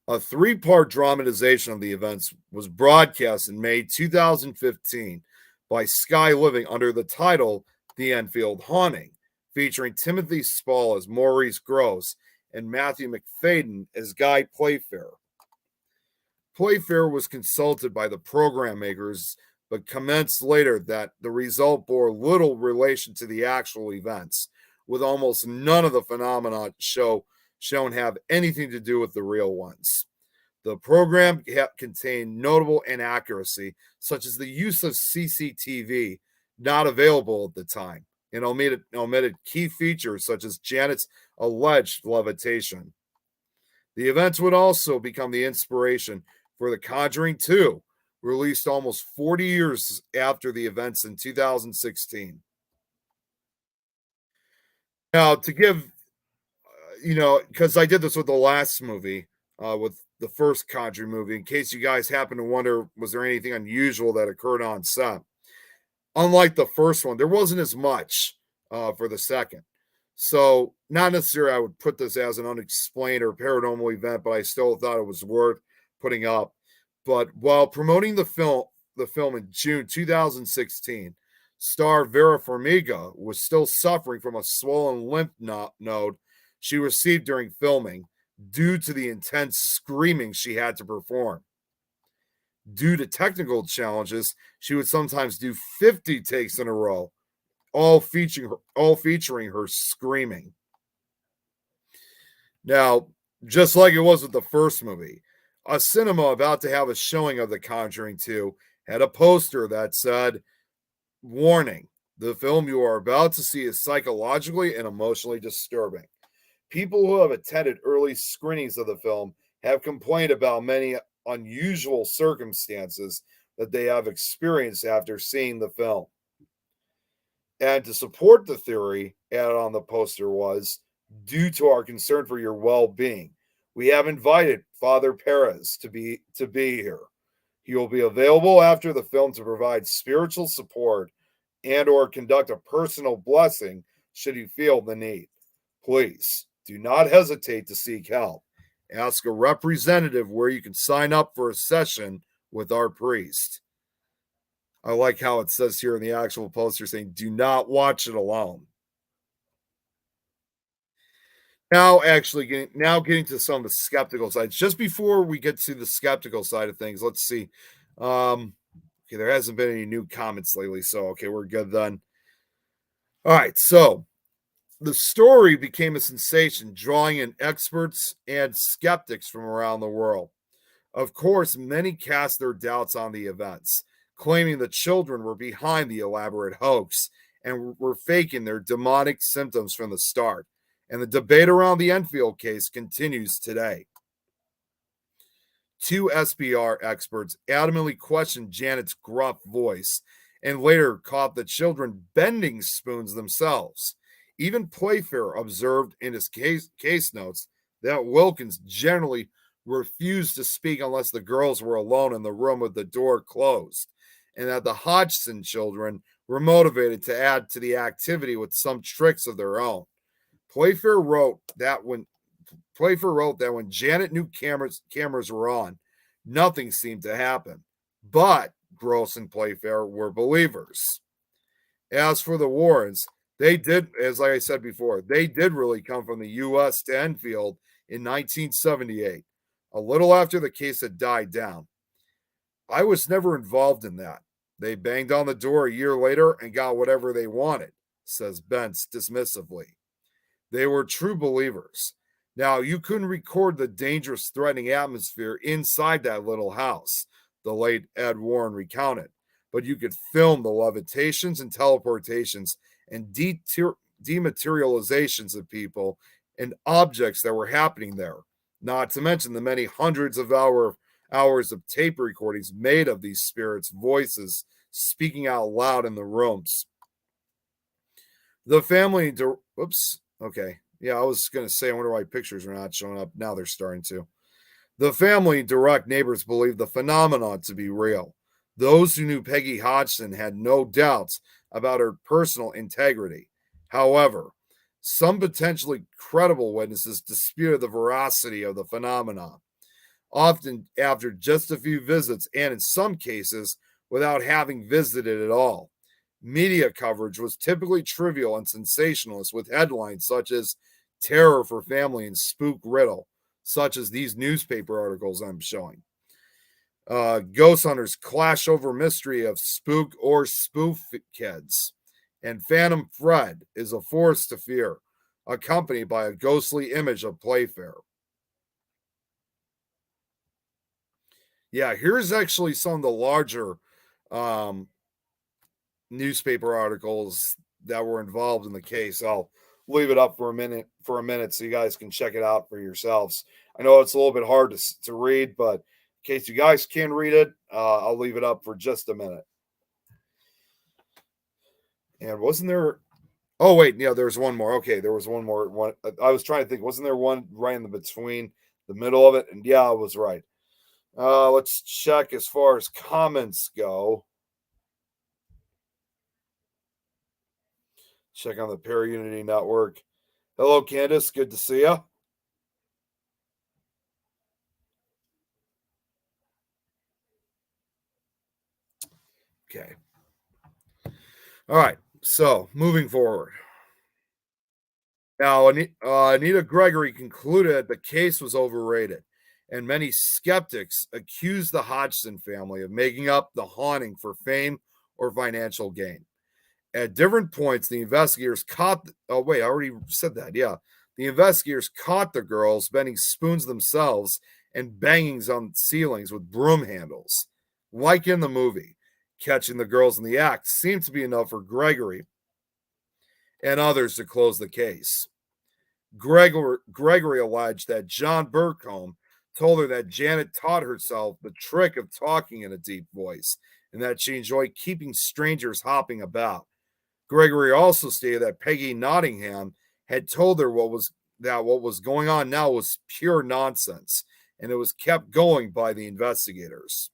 A 3-part dramatization of the events was broadcast in May 2015 by Sky Living under the title The Enfield Haunting, featuring Timothy Spall as Maurice Gross and Matthew McFadden as Guy Playfair. Playfair was consulted by the program makers, but commented later that the result bore little relation to the actual events, with almost none of the phenomena shown have anything to do with the real ones. The program contained notable inaccuracy, such as the use of CCTV, not available at the time, and omitted key features such as Janet's alleged levitation. The events would also become the inspiration for The Conjuring 2, released almost 40 years after the events in 2016. Now, to give, because I did this with the last movie, with the first Conjuring movie, in case you guys happen to wonder, was there anything unusual that occurred on set? Unlike the first one, there wasn't as much for the second. So, not necessarily I would put this as an unexplained or paranormal event, but I still thought it was worth putting up. But while promoting the film in June 2016, star Vera Farmiga was still suffering from a swollen lymph node she received during filming, due to the intense screaming she had to perform. Due to technical challenges, she would sometimes do 50 takes in a row, all featuring her screaming. Now, just like it was with the first movie, a cinema about to have a showing of The Conjuring 2 had a poster that said, "Warning, the film you are about to see is psychologically and emotionally disturbing." People who have attended early screenings of the film have complained about many unusual circumstances that they have experienced after seeing the film. And to support the theory added on the poster was, due to our concern for your well-being, we have invited Father Perez to be here. He will be available after the film to provide spiritual support and or conduct a personal blessing should you feel the need. Please do not hesitate to seek help. Ask a representative where you can sign up for a session with our priest. I like how it says here in the actual poster saying, do not watch it alone. Now, getting to some of the skeptical sides. Just before we get to the skeptical side of things, let's see. Okay, there hasn't been any new comments lately, so okay, we're good then. All right, so the story became a sensation, drawing in experts and skeptics from around the world. Of course, many cast their doubts on the events, claiming the children were behind the elaborate hoax and were faking their demonic symptoms from the start. And the debate around the Enfield case continues today. Two SBR experts adamantly questioned Janet's gruff voice and later caught the children bending spoons themselves. Even Playfair observed in his case notes that Wilkins generally refused to speak unless the girls were alone in the room with the door closed, and that the Hodgson children were motivated to add to the activity with some tricks of their own. Playfair wrote that when Janet knew cameras were on, nothing seemed to happen. But Gross and Playfair were believers. As for the Warrens, they did, as like I said before, they did really come from the U.S. to Enfield in 1978, a little after the case had died down. I was never involved in that. They banged on the door a year later and got whatever they wanted, says Bentz dismissively. They were true believers. Now, you couldn't record the dangerous, threatening atmosphere inside that little house, the late Ed Warren recounted, but you could film the levitations and teleportations and dematerializations of people and objects that were happening there, not to mention the many hundreds of hours of tape recordings made of these spirits' voices speaking out loud in the rooms. The family, okay. Yeah, I was going to say, I wonder why pictures are not showing up. Now they're starting to. The family direct neighbors believed the phenomenon to be real. Those who knew Peggy Hodgson had no doubts about her personal integrity. However, some potentially credible witnesses disputed the veracity of the phenomenon, often after just a few visits and in some cases without having visited at all. Media coverage was typically trivial and sensationalist with headlines such as "Terror for Family" and "Spook Riddle," such as these newspaper articles I'm showing. Ghost hunters clash over mystery of spook or spoof kids. And Phantom Fred is a force to fear, accompanied by a ghostly image of Playfair. Yeah, here's actually some of the larger newspaper articles that were involved in the case. I'll leave it up for a minute so you guys can check it out for yourselves. I know it's a little bit hard to read, but in case you guys can read it, I'll leave it up for just a minute. And wasn't there... Oh, wait, yeah, there's one more. Okay, there was one more. I was trying to think, wasn't there one right in the between the middle of it? And yeah, I was right. Let's check as far as comments go. Check on the Paraunity Network. Hello, Candace. Good to see you. Okay. All right. So, moving forward. Now, Anita Gregory concluded the case was overrated, and many skeptics accused the Hodgson family of making up the haunting for fame or financial gain. At different points, the investigators caught. Oh, wait, I already said that. Yeah. The investigators caught the girls bending spoons themselves and banging on ceilings with broom handles, like in the movie. Catching the girls in the act seemed to be enough for Gregory and others to close the case. Gregory alleged that John Burcombe told her that Janet taught herself the trick of talking in a deep voice and that she enjoyed keeping strangers hopping about. Gregory also stated that Peggy Nottingham had told her what was going on now was pure nonsense, and it was kept going by the investigators.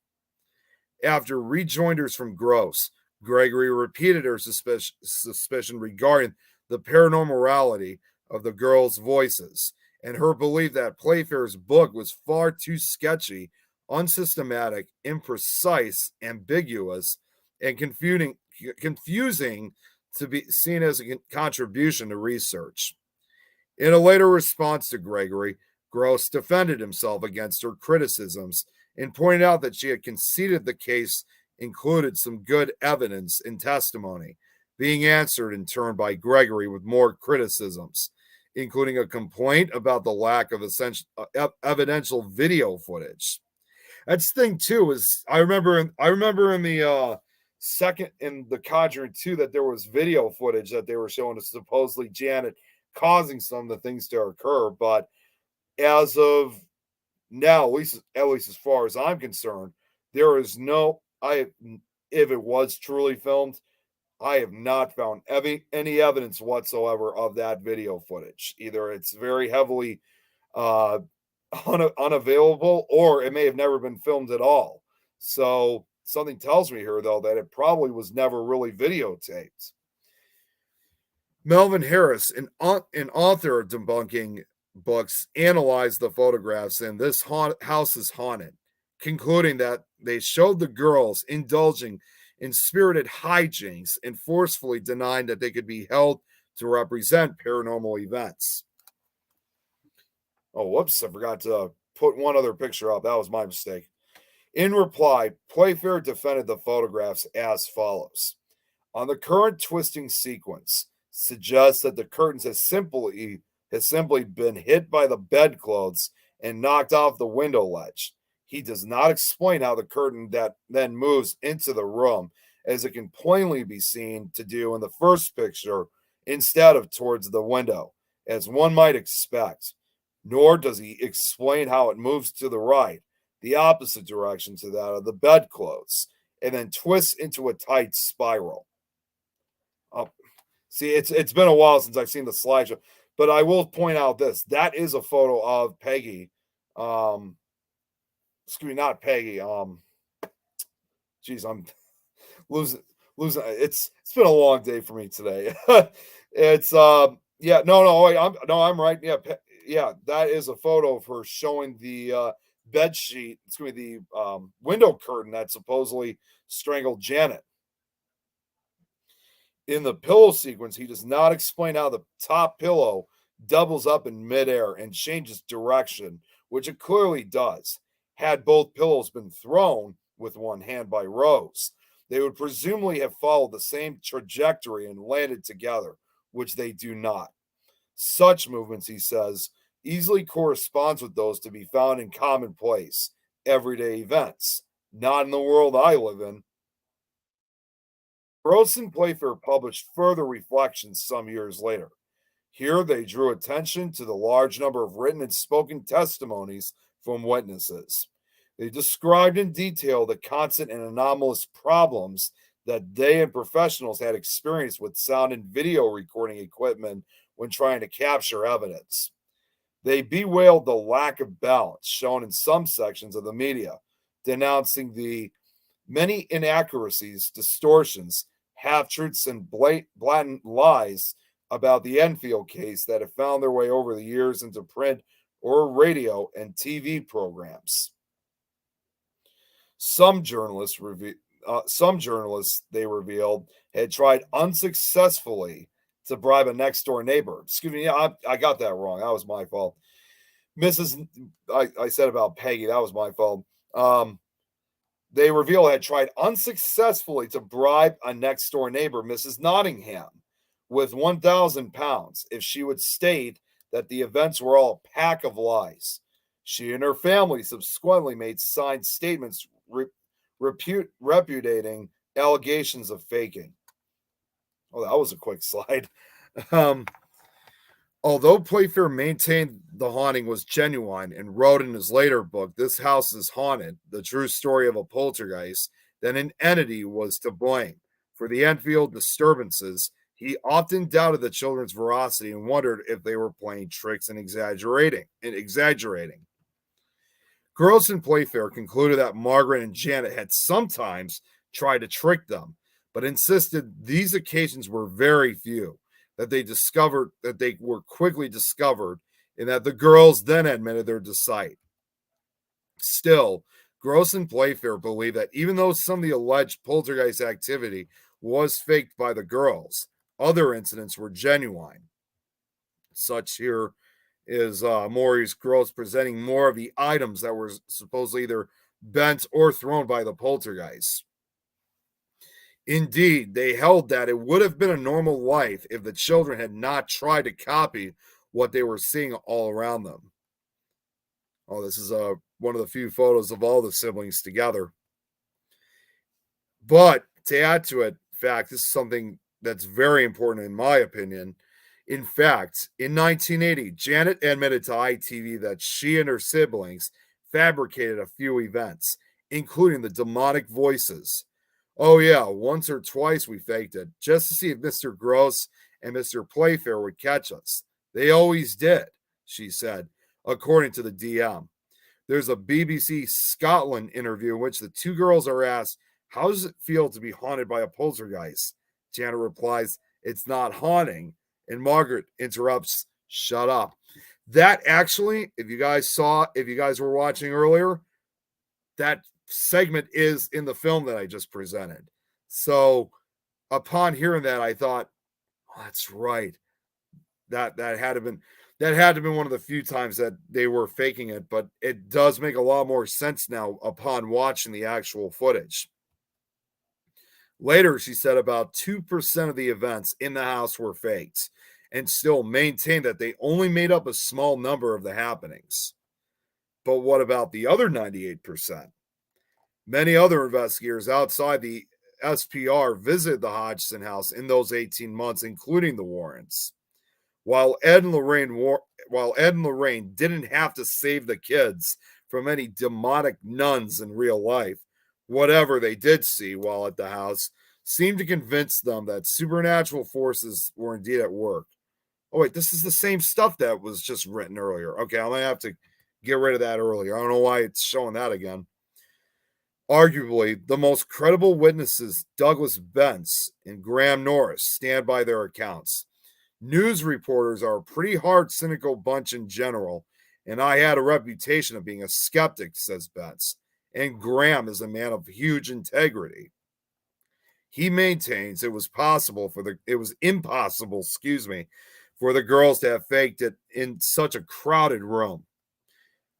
After rejoinders from Gross, Gregory repeated her suspicion regarding the paranormality of the girls' voices and her belief that Playfair's book was far too sketchy, unsystematic, imprecise, ambiguous, and confusing to be seen as a contribution to research. In a later response to Gregory, Gross defended himself against her criticisms and pointed out that she had conceded the case included some good evidence and testimony, being answered in turn by Gregory with more criticisms, including a complaint about the lack of evidential video footage. That's the thing too, is I remember in the second in the Conjuring 2 that there was video footage that they were showing of supposedly Janet causing some of the things to occur, but as of now, at least as far as I'm concerned, there is no if it was truly filmed, I have not found any evidence whatsoever of that video footage. Either it's very heavily unavailable, or it may have never been filmed at all. So something tells me here, though, that it probably was never really videotaped. Melvin Harris, an author of debunking books, analyzed the photographs in This House is Haunted, concluding that they showed the girls indulging in spirited hijinks and forcefully denying that they could be held to represent paranormal events. Oh, whoops, I forgot to put one other picture up. That was my mistake. In reply, Playfair defended the photographs as follows. On the current twisting sequence suggests that the curtains has simply been hit by the bedclothes and knocked off the window ledge. He does not explain how the curtain that then moves into the room, as it can plainly be seen to do in the first picture, instead of towards the window, as one might expect. Nor does he explain how it moves to the right, the opposite direction to that of the bedclothes, and then twists into a tight spiral. Oh, see, it's been a while since I've seen the slideshow, but I will point out this. That is a photo of Peggy. Excuse me, not Peggy. Geez, I'm losing. It's been a long day for me today. It's yeah, no, wait, I'm right. Yeah, that is a photo of her showing the bed sheet. Excuse me, the window curtain that supposedly strangled Janet. In the pillow sequence, he does not explain how the top pillow doubles up in midair and changes direction, which it clearly does. Had both pillows been thrown with one hand by Rose, they would presumably have followed the same trajectory and landed together, which they do not. Such movements, he says, easily corresponds with those to be found in commonplace, everyday events, not in the world I live in. Rose and Playfair published further reflections some years later. Here they drew attention to the large number of written and spoken testimonies from witnesses. They described in detail the constant and anomalous problems that they and professionals had experienced with sound and video recording equipment when trying to capture evidence. They bewailed the lack of balance shown in some sections of the media, denouncing the many inaccuracies, distortions, half-truths, and blatant lies about the Enfield case that have found their way over the years into print or radio and TV programs. Some journalists, they revealed, had tried unsuccessfully to bribe a next door neighbor. Excuse me, yeah, I got that wrong. That was my fault. I said about Peggy, that was my fault. They reveal had tried unsuccessfully to bribe a next door neighbor, Mrs. Nottingham, with £1,000 if she would state that the events were all a pack of lies. She and her family subsequently made signed statements repudiating allegations of faking. Oh, that was a quick slide. Although Playfair maintained the haunting was genuine and wrote in his later book, "This House is Haunted, the True Story of a Poltergeist," that an entity was to blame for the Enfield disturbances, he often doubted the children's veracity and wondered if they were playing tricks and exaggerating. Gross and Playfair concluded that Margaret and Janet had sometimes tried to trick them, but insisted these occasions were very few, that they were quickly discovered, and that the girls then admitted their deceit. Still, Gross and Playfair believe that even though some of the alleged poltergeist activity was faked by the girls, other incidents were genuine. Such here is Maurice Gross presenting more of the items that were supposedly either bent or thrown by the poltergeist. Indeed, they held that it would have been a normal life if the children had not tried to copy what they were seeing all around them. Oh, this is one of the few photos of all the siblings together. But to add to it, in fact, this is something that's very important in my opinion. In fact, in 1980, Janet admitted to ITV that she and her siblings fabricated a few events, including the demonic voices. Oh yeah, once or twice we faked it, just to see if Mr. Gross and Mr. Playfair would catch us. They always did, she said, according to the DM. There's a BBC Scotland interview in which the two girls are asked, how does it feel to be haunted by a poltergeist? Janet replies, it's not haunting. And Margaret interrupts, shut up. That actually, if you guys were watching earlier, that segment is in the film that I just presented. So upon hearing that, I thought, oh, that's right. That had to been one of the few times that they were faking it, but it does make a lot more sense now upon watching the actual footage. Later, she said about 2% of the events in the house were faked and still maintained that they only made up a small number of the happenings. But what about the other 98%? Many other investigators outside the SPR visited the Hodgson house in those 18 months, including the Warrens. While Ed and Lorraine didn't have to save the kids from any demonic nuns in real life, whatever they did see while at the house seemed to convince them that supernatural forces were indeed at work. Oh wait, this is the same stuff that was just written earlier. Okay, I'm going to have to get rid of that earlier. I don't know why it's showing that again. Arguably, the most credible witnesses, Douglas Bentz and Graham Norris, stand by their accounts. News reporters are a pretty hard, cynical bunch in general, and I had a reputation of being a skeptic, says Bentz. And Graham is a man of huge integrity. He maintains it was impossible for the girls to have faked it in such a crowded room.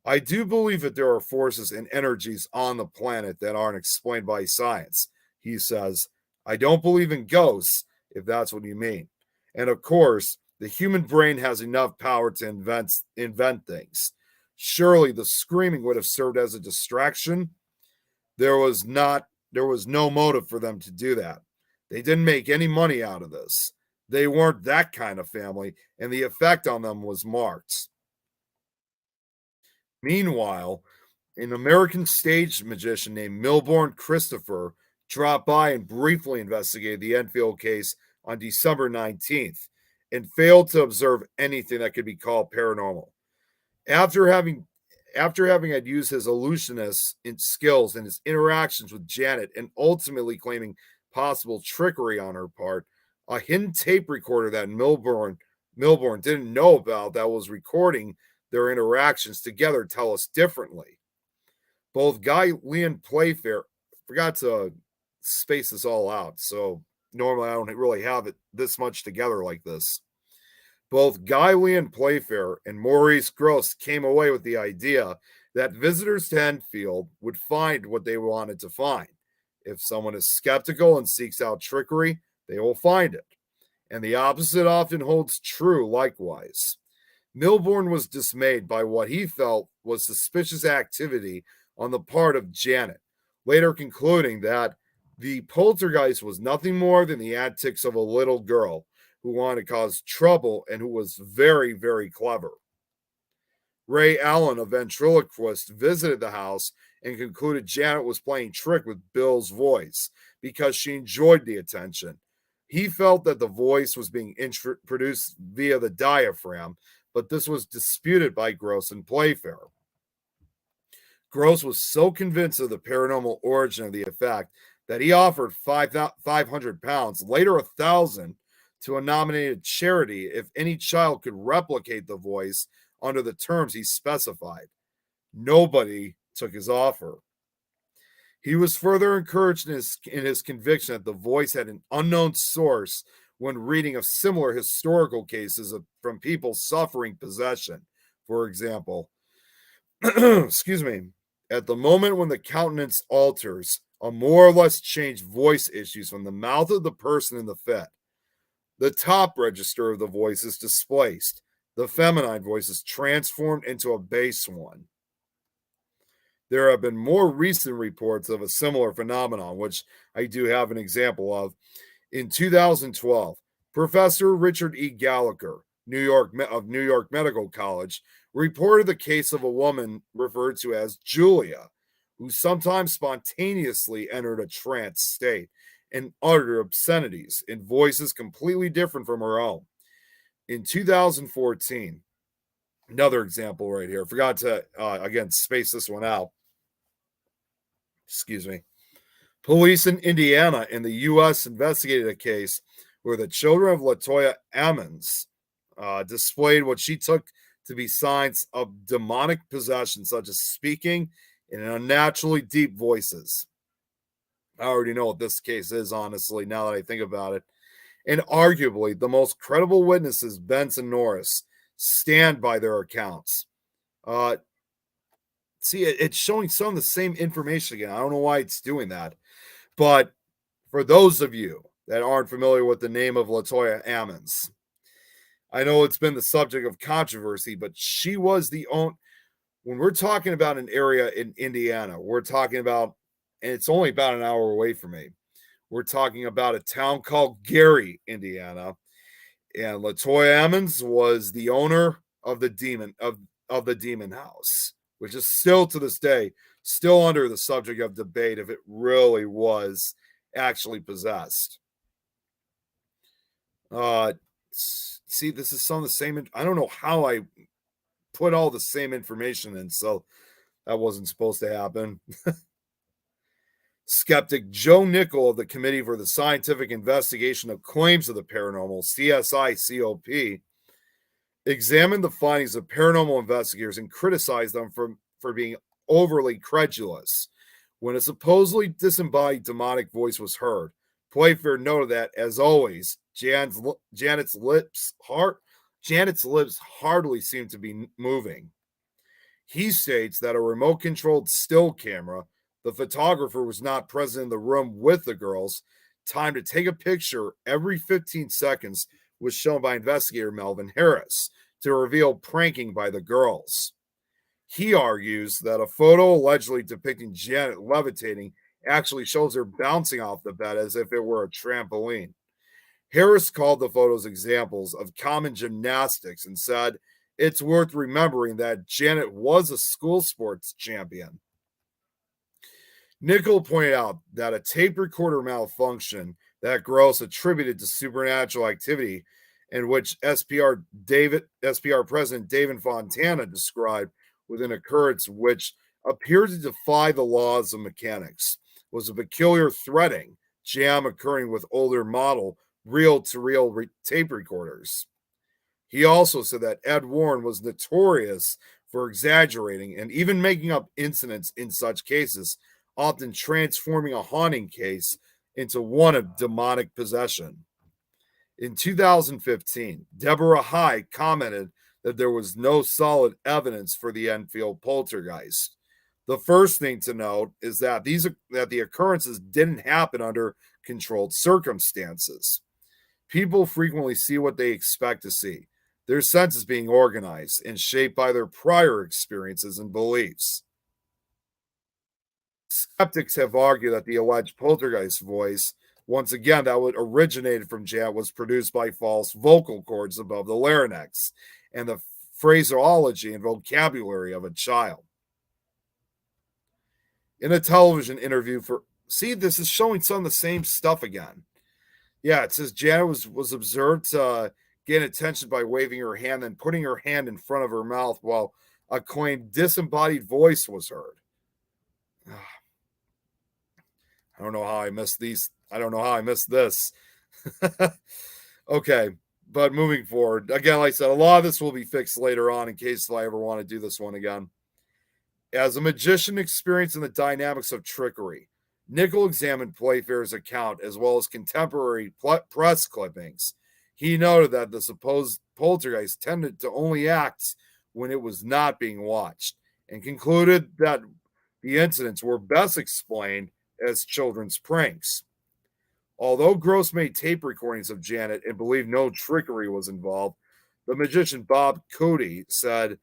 I do believe that there are forces and energies on the planet that aren't explained by science, he says. I don't believe in ghosts, if that's what you mean. And of course, the human brain has enough power to invent things. Surely the screaming would have served as a distraction. There was no motive for them to do that. They didn't make any money out of this. They weren't that kind of family, and the effect on them was marked. Meanwhile, an American stage magician named Milbourne Christopher dropped by and briefly investigated the Enfield case on December 19th and failed to observe anything that could be called paranormal. After having had used his illusionist skills in his interactions with Janet and ultimately claiming possible trickery on her part, a hidden tape recorder that Milbourne didn't know about that was recording their interactions together tell us differently. Both Guy Lee and Playfair forgot to space this all out, so normally I don't really have it this much together like this. Both Guy Leon Playfair and Maurice Gross came away with the idea that visitors to Enfield would find what they wanted to find. If someone is skeptical and seeks out trickery, they will find it. And the opposite often holds true likewise. Milbourne was dismayed by what he felt was suspicious activity on the part of Janet, later concluding that the poltergeist was nothing more than the antics of a little girl who wanted to cause trouble and who was very, very clever. Ray Allen, a ventriloquist, visited the house and concluded Janet was playing trick with Bill's voice because she enjoyed the attention. He felt that the voice was being produced via the diaphragm, but this was disputed by Gross and Playfair. Gross was so convinced of the paranormal origin of the effect that he offered £500, later £1,000, to a nominated charity if any child could replicate the voice under the terms he specified. Nobody took his offer. He was further encouraged in his conviction that the voice had an unknown source when reading of similar historical cases from people suffering possession. For example, excuse me, at the moment when the countenance alters, a more or less changed voice issues from the mouth of the person in the fit. The top register of the voice is displaced. The feminine voice is transformed into a bass one. There have been more recent reports of a similar phenomenon, which I do have an example of. In 2012, Professor Richard E. Gallagher, of New York Medical College, reported the case of a woman referred to as Julia, who sometimes spontaneously entered a trance state and uttered obscenities in voices completely different from her own. In 2014, another example right here. Forgot to, again, space this one out. Excuse me. Police in Indiana in the U.S. investigated a case where the children of LaToya Ammons displayed what she took to be signs of demonic possession, such as speaking in unnaturally deep voices. I already know what this case is, honestly, now that I think about it. And arguably, the most credible witnesses, Benson Norris, stand by their accounts. See, it's showing some of the same information again. I don't know why it's doing that. But for those of you that aren't familiar with the name of LaToya Ammons, I know it's been the subject of controversy, but she was the only, when we're talking about an area in Indiana, we're talking about, and it's only about an hour away from me, we're talking about a town called Gary, Indiana, and LaToya Ammons was the owner of the demon of the demon house, which is still to this day still under the subject of debate if it really was actually possessed. See, this is some of the same. I don't know how I put all the same information in, so that wasn't supposed to happen. Skeptic Joe Nickel of the Committee for the Scientific Investigation of Claims of the Paranormal, CSI-COP, examined the findings of paranormal investigators and criticized them for being overly credulous. When a supposedly disembodied demonic voice was heard, Playfair noted that, as always, Janet's lips hardly seemed to be moving. He states that a remote-controlled still camera, the photographer was not present in the room with the girls, time to take a picture every 15 seconds was shown by investigator Melvin Harris to reveal pranking by the girls. He argues that a photo allegedly depicting Janet levitating actually shows her bouncing off the bed as if it were a trampoline. Harris called the photos examples of common gymnastics and said it's worth remembering that Janet was a school sports champion. Nickel pointed out that a tape recorder malfunction that Gross attributed to supernatural activity, in which SPR President David Fontana described with an occurrence which appeared to defy the laws of mechanics, was a peculiar threading jam occurring with older model reel-to-reel tape recorders. He also said that Ed Warren was notorious for exaggerating and even making up incidents in such cases, often transforming a haunting case into one of demonic possession. In 2015, Deborah High commented that there was no solid evidence for the Enfield poltergeist. The first thing to note is that the occurrences didn't happen under controlled circumstances. People frequently see what they expect to see, their senses being organized and shaped by their prior experiences and beliefs. Skeptics have argued that the alleged poltergeist voice, once again, that would originated from Janet, was produced by false vocal cords above the larynx and the phraseology and vocabulary of a child. In a television interview this is showing some of the same stuff again. Yeah, it says Janet was observed to gain attention by waving her hand and putting her hand in front of her mouth while a claimed disembodied voice was heard. I don't know how I missed these. I don't know how I missed this. Okay, but moving forward, again, like I said, a lot of this will be fixed later on in case I ever want to do this one again. As a magician experienced in the dynamics of trickery, Nickel examined Playfair's account as well as contemporary press clippings. He noted that the supposed poltergeist tended to only act when it was not being watched, and concluded that the incidents were best explained as children's pranks. Although Gross made tape recordings of Janet and believed no trickery was involved, the magician Bob Cody said,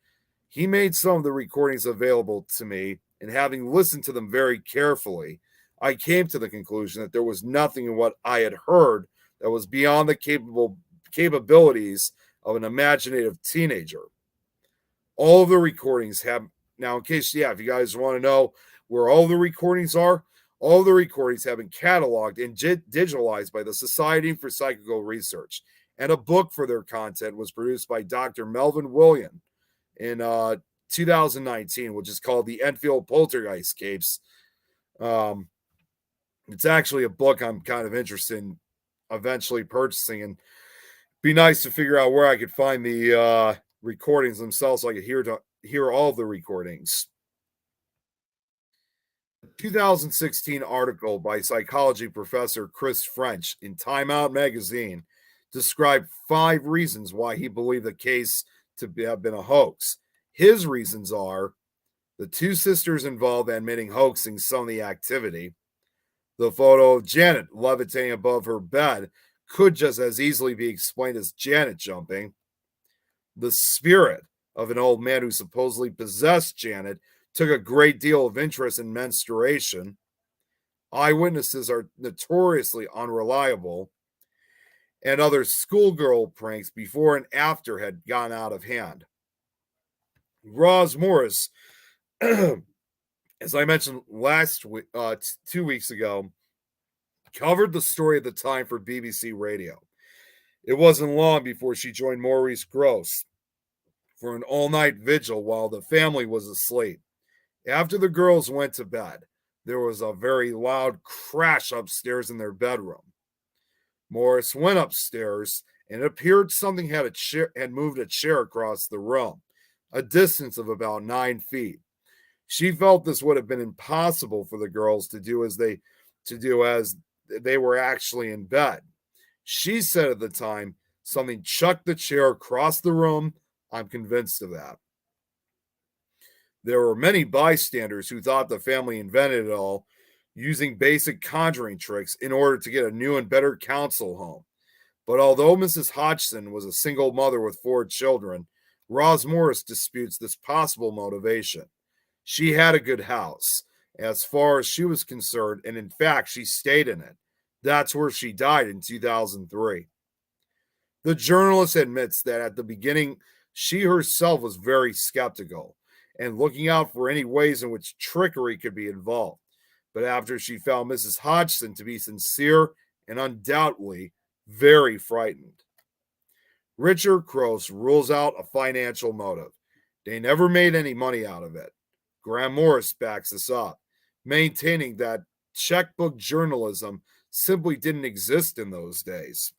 "He made some of the recordings available to me, and having listened to them very carefully, I came to the conclusion that there was nothing in what I had heard that was beyond the capabilities of an imaginative teenager." All of the recordings have, now in case, if you guys want to know where all the recordings are, all the recordings have been cataloged and digitalized by the Society for Psychical Research, and a book for their content was produced by Dr. Melvin William in 2019, which is called The Enfield Poltergeist Capes. It's actually a book I'm kind of interested in eventually purchasing, and be nice to figure out where I could find the recordings themselves so I could hear all the recordings. A 2016 article by psychology professor Chris French in Time Out magazine described 5 reasons why he believed the case to have been a hoax. His reasons are the 2 sisters involved admitting hoaxing some of the activity, the photo of Janet levitating above her bed could just as easily be explained as Janet jumping, the spirit of an old man who supposedly possessed Janet took a great deal of interest in menstruation, eyewitnesses are notoriously unreliable, and other schoolgirl pranks before and after had gone out of hand. Roz Morris, as I mentioned last week, 2 weeks ago, covered the story at the time for BBC Radio. It wasn't long before she joined Maurice Gross for an all-night vigil while the family was asleep. After the girls went to bed, there was a very loud crash upstairs in their bedroom. Morris went upstairs, and it appeared something had moved a chair across the room, a distance of about 9 feet. She felt this would have been impossible for the girls to do as they were actually in bed. She said at the time, something chucked the chair across the room. I'm convinced of that. There were many bystanders who thought the family invented it all, using basic conjuring tricks in order to get a new and better council home. But although Mrs. Hodgson was a single mother with 4 children, Roz Morris disputes this possible motivation. She had a good house, as far as she was concerned, and in fact, she stayed in it. That's where she died in 2003. The journalist admits that at the beginning, she herself was very skeptical and looking out for any ways in which trickery could be involved. But after she found Mrs. Hodgson to be sincere and undoubtedly very frightened. Richard Gross rules out a financial motive. They never made any money out of it. Graham Morris backs this up, maintaining that checkbook journalism simply didn't exist in those days.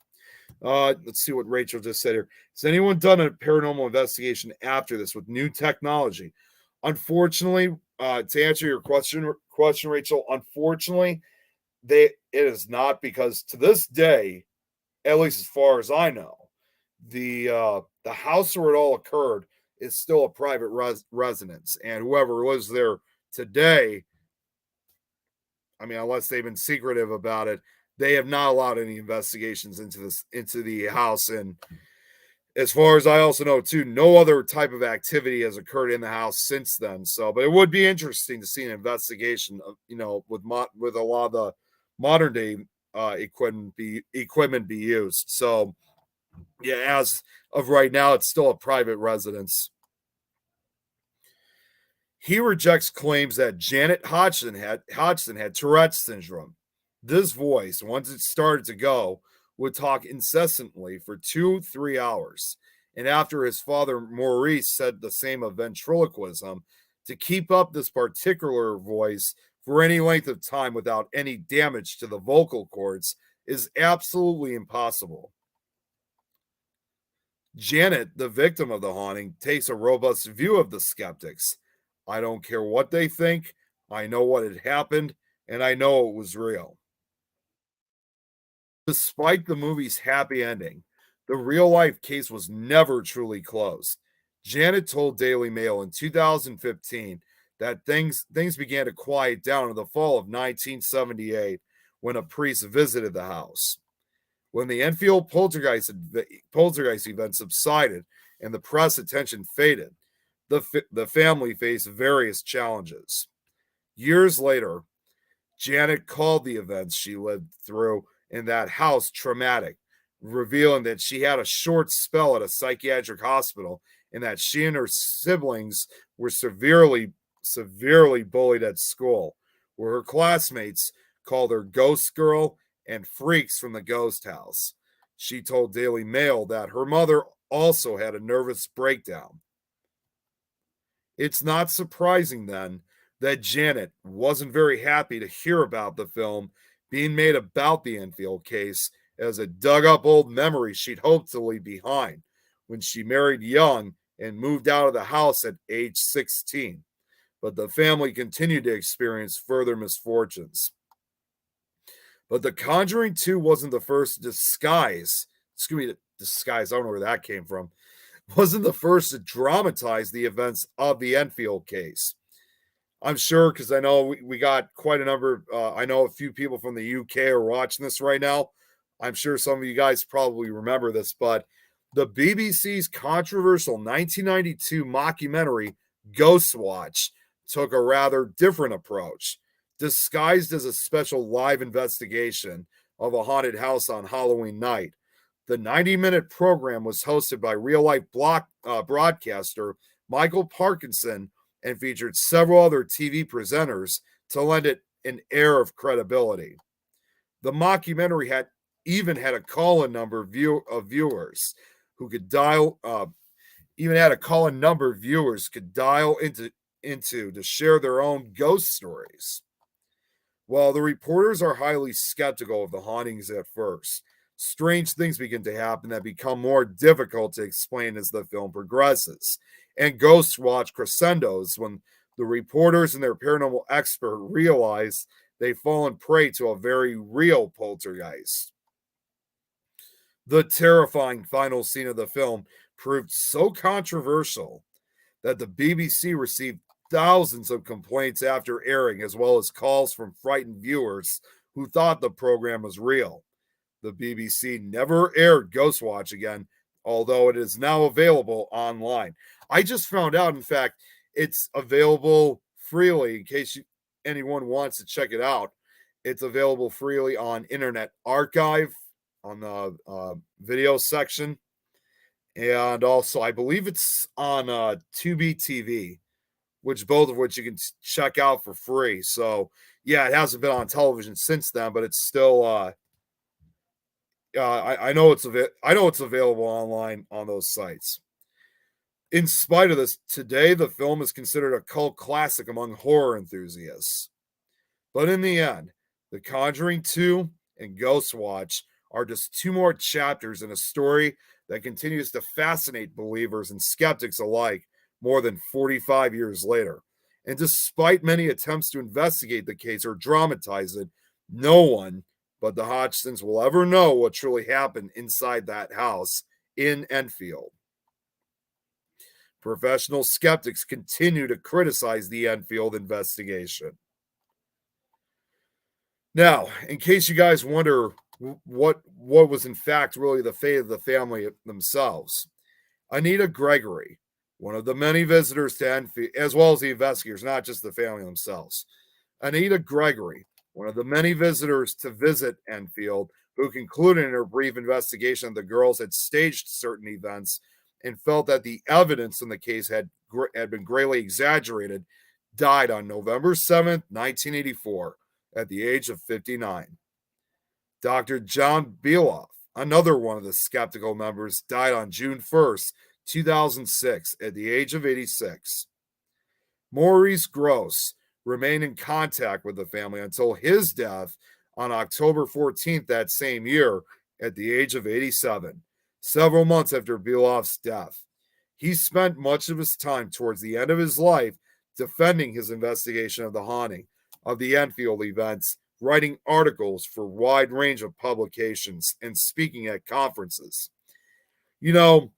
Let's see what Rachel just said here. Has anyone done a paranormal investigation after this with new technology? Unfortunately, to answer your question, Rachel, unfortunately, it is not, because to this day, at least as far as I know, the house where it all occurred is still a private residence, and whoever lives there today, I mean, unless they've been secretive about it, they have not allowed any investigations into the house. And as far as I also know, too, no other type of activity has occurred in the house since then. So, but it would be interesting to see an investigation, with a lot of the modern day equipment be used. So, yeah, as of right now, it's still a private residence. He rejects claims that Janet Hodgson had Tourette's syndrome. This voice, once it started to go, would talk incessantly for 2-3 hours. And after his father Maurice said the same of ventriloquism, to keep up this particular voice for any length of time without any damage to the vocal cords is absolutely impossible. Janet, the victim of the haunting, takes a robust view of the skeptics. I don't care what they think. I know what had happened, and I know it was real. Despite the movie's happy ending, the real-life case was never truly closed. Janet told Daily Mail in 2015 that things began to quiet down in the fall of 1978 when a priest visited the house. When the Enfield poltergeist event subsided and the press attention faded, the family faced various challenges. Years later, Janet called the events she lived through in that house traumatic, revealing that she had a short spell at a psychiatric hospital and that she and her siblings were severely bullied at school, where her classmates called her Ghost Girl and freaks from the ghost house. She told Daily Mail that her mother also had a nervous breakdown. It's not surprising then that Janet wasn't very happy to hear about the film being made about the Enfield case, as it dug up old memories she'd hoped to leave behind when she married young and moved out of the house at age 16. But the family continued to experience further misfortunes. But The Conjuring 2 wasn't the first disguise, I don't know where that came from, wasn't the first to dramatize the events of the Enfield case. I'm sure, because I know we got quite a number, I know a few people from the UK are watching this right now. I'm sure some of you guys probably remember this, but the BBC's controversial 1992 mockumentary Ghost Watch took a rather different approach. Disguised as a special live investigation of a haunted house on Halloween night, the 90-minute program was hosted by real-life broadcaster Michael Parkinson and featured several other TV presenters to lend it an air of credibility. The mockumentary had a call-in number of viewers who could dial. Could dial into to share their own ghost stories. While the reporters are highly skeptical of the hauntings at first, strange things begin to happen that become more difficult to explain as the film progresses, and Ghost Watch crescendos when the reporters and their paranormal expert realize they've fallen prey to a very real poltergeist. The terrifying final scene of the film proved so controversial that the BBC received thousands of complaints after airing, as well as calls from frightened viewers who thought the program was real. The BBC never aired Ghost Watch again, although it is now available online. I just found out, in fact, it's available freely in case anyone wants to check it out. It's available freely on Internet Archive on the video section. And also, I believe it's on Tubi TV, both of which you can check out for free. So, yeah, it hasn't been on television since then, but it's still I know it's available online on those sites. In spite of this, today the film is considered a cult classic among horror enthusiasts. But in the end, The Conjuring 2 and Ghost Watch are just two more chapters in a story that continues to fascinate believers and skeptics alike more than 45 years later. And despite many attempts to investigate the case or dramatize it, No one but the Hodgsons will ever know what truly happened inside that house in Enfield. Professional skeptics continue to criticize the Enfield investigation. Now, in case you guys wonder what was in fact really the fate of the family themselves, Anita Gregory, one of the many visitors to Enfield, as well as the investigators, not just the family themselves. Anita Gregory, one of the many visitors to visit Enfield, who concluded in her brief investigation that the girls had staged certain events and felt that the evidence in the case had been greatly exaggerated, died on November 7th, 1984, at the age of 59. Dr. John Beloff, another one of the skeptical members, died on June 1st, 2006, at the age of 86. Maurice Gross remained in contact with the family until his death on October 14th that same year at the age of 87, several months after Beloff's death. He spent much of his time towards the end of his life defending his investigation of the haunting of the Enfield events, writing articles for a wide range of publications and speaking at conferences. You know,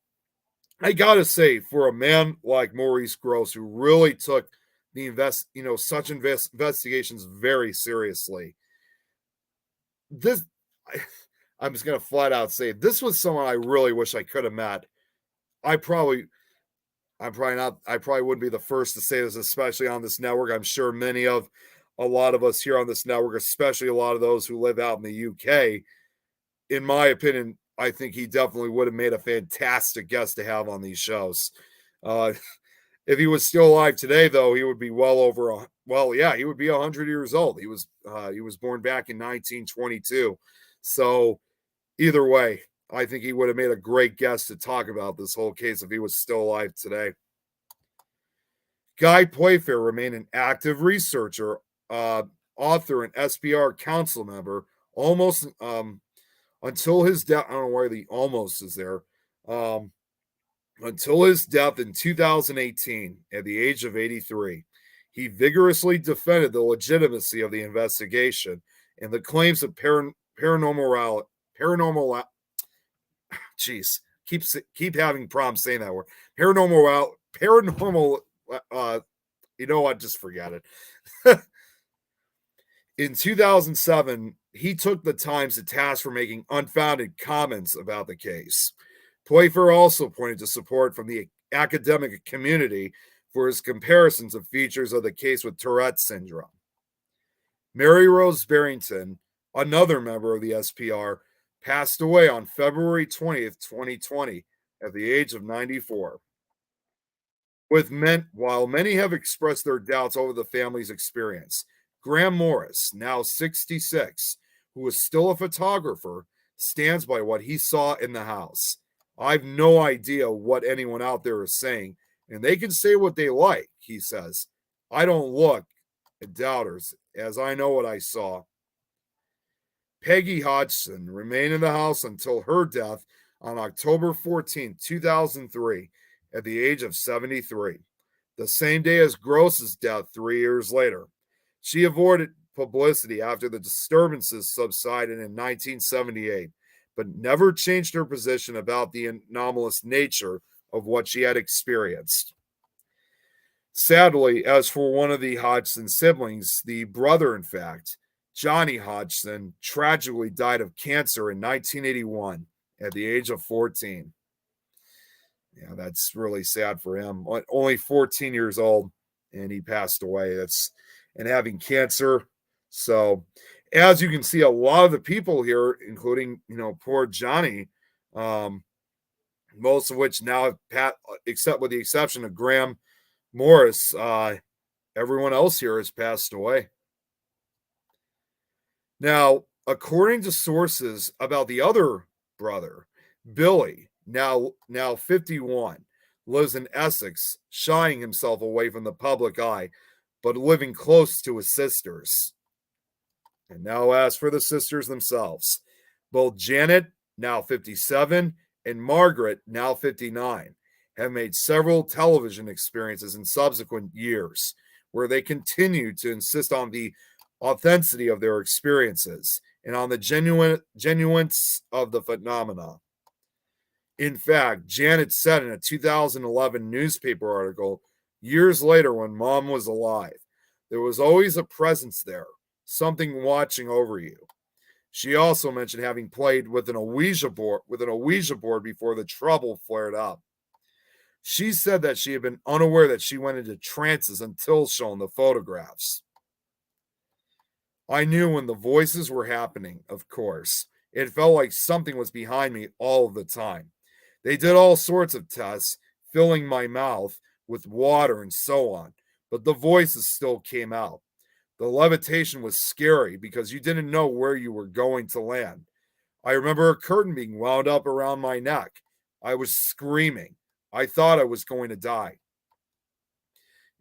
I gotta say, for a man like Maurice Gross, who really took the such investigations very seriously, I'm just gonna flat out say this was someone I really wish I could have met. I probably wouldn't be the first to say this, especially on this network. I'm sure a lot of us here on this network, especially a lot of those who live out in the UK, in my opinion, I think he definitely would have made a fantastic guest to have on these shows. If he was still alive today, though, he would be he would be 100 years old. He was born back in 1922. So either way, I think he would have made a great guest to talk about this whole case if he was still alive today. Guy Playfair remained an active researcher, author, and SPR council member almost until his death. I don't know why the almost is there. Until his death in 2018 at the age of 83. He vigorously defended the legitimacy of the investigation and the claims of paranormal. Jeez, keep having problems saying that word. Paranormal. You know what? Just forget it. In 2007, he took the Times to task for making unfounded comments about the case. Playfair also pointed to support from the academic community for his comparisons of features of the case with Tourette syndrome. Mary Rose Barrington, another member of the SPR, passed away on February 20th, 2020, at the age of 94. While many have expressed their doubts over the family's experience, Graham Morris, now 66, who is still a photographer, stands by what he saw in the house. I've no idea what anyone out there is saying, and they can say what they like, he says. I don't look at doubters, as I know what I saw. Peggy Hodgson remained in the house until her death on October 14, 2003, at the age of 73, the same day as Gross's death 3 years later. She avoided publicity after the disturbances subsided in 1978, but never changed her position about the anomalous nature of what she had experienced. Sadly, as for one of the Hodgson siblings, the brother, in fact, Johnny Hodgson, tragically died of cancer in 1981 at the age of 14. Yeah, that's really sad for him. Only 14 years old, and he passed away. And having cancer. So, as you can see, a lot of the people here, including, poor Johnny, most of which now have except with the exception of Graham Morris, everyone else here has passed away. Now, according to sources about the other brother, Billy, now 51, lives in Essex, shying himself away from the public eye, but living close to his sisters. And now as for the sisters themselves, both Janet, now 57, and Margaret, now 59, have made several television experiences in subsequent years, where they continue to insist on the authenticity of their experiences and on the genuineness of the phenomena. In fact, Janet said in a 2011 newspaper article, years later when Mom was alive, there was always a presence there, something watching over you. She also mentioned having played with an Ouija board before the trouble flared up. She said that she had been unaware that she went into trances until shown the photographs. I knew when the voices were happening, of course. It felt like something was behind me all of the time. They did all sorts of tests, filling my mouth with water and so on, but the voices still came out. The levitation was scary because you didn't know where you were going to land. I remember a curtain being wound up around my neck. I was screaming. I thought I was going to die.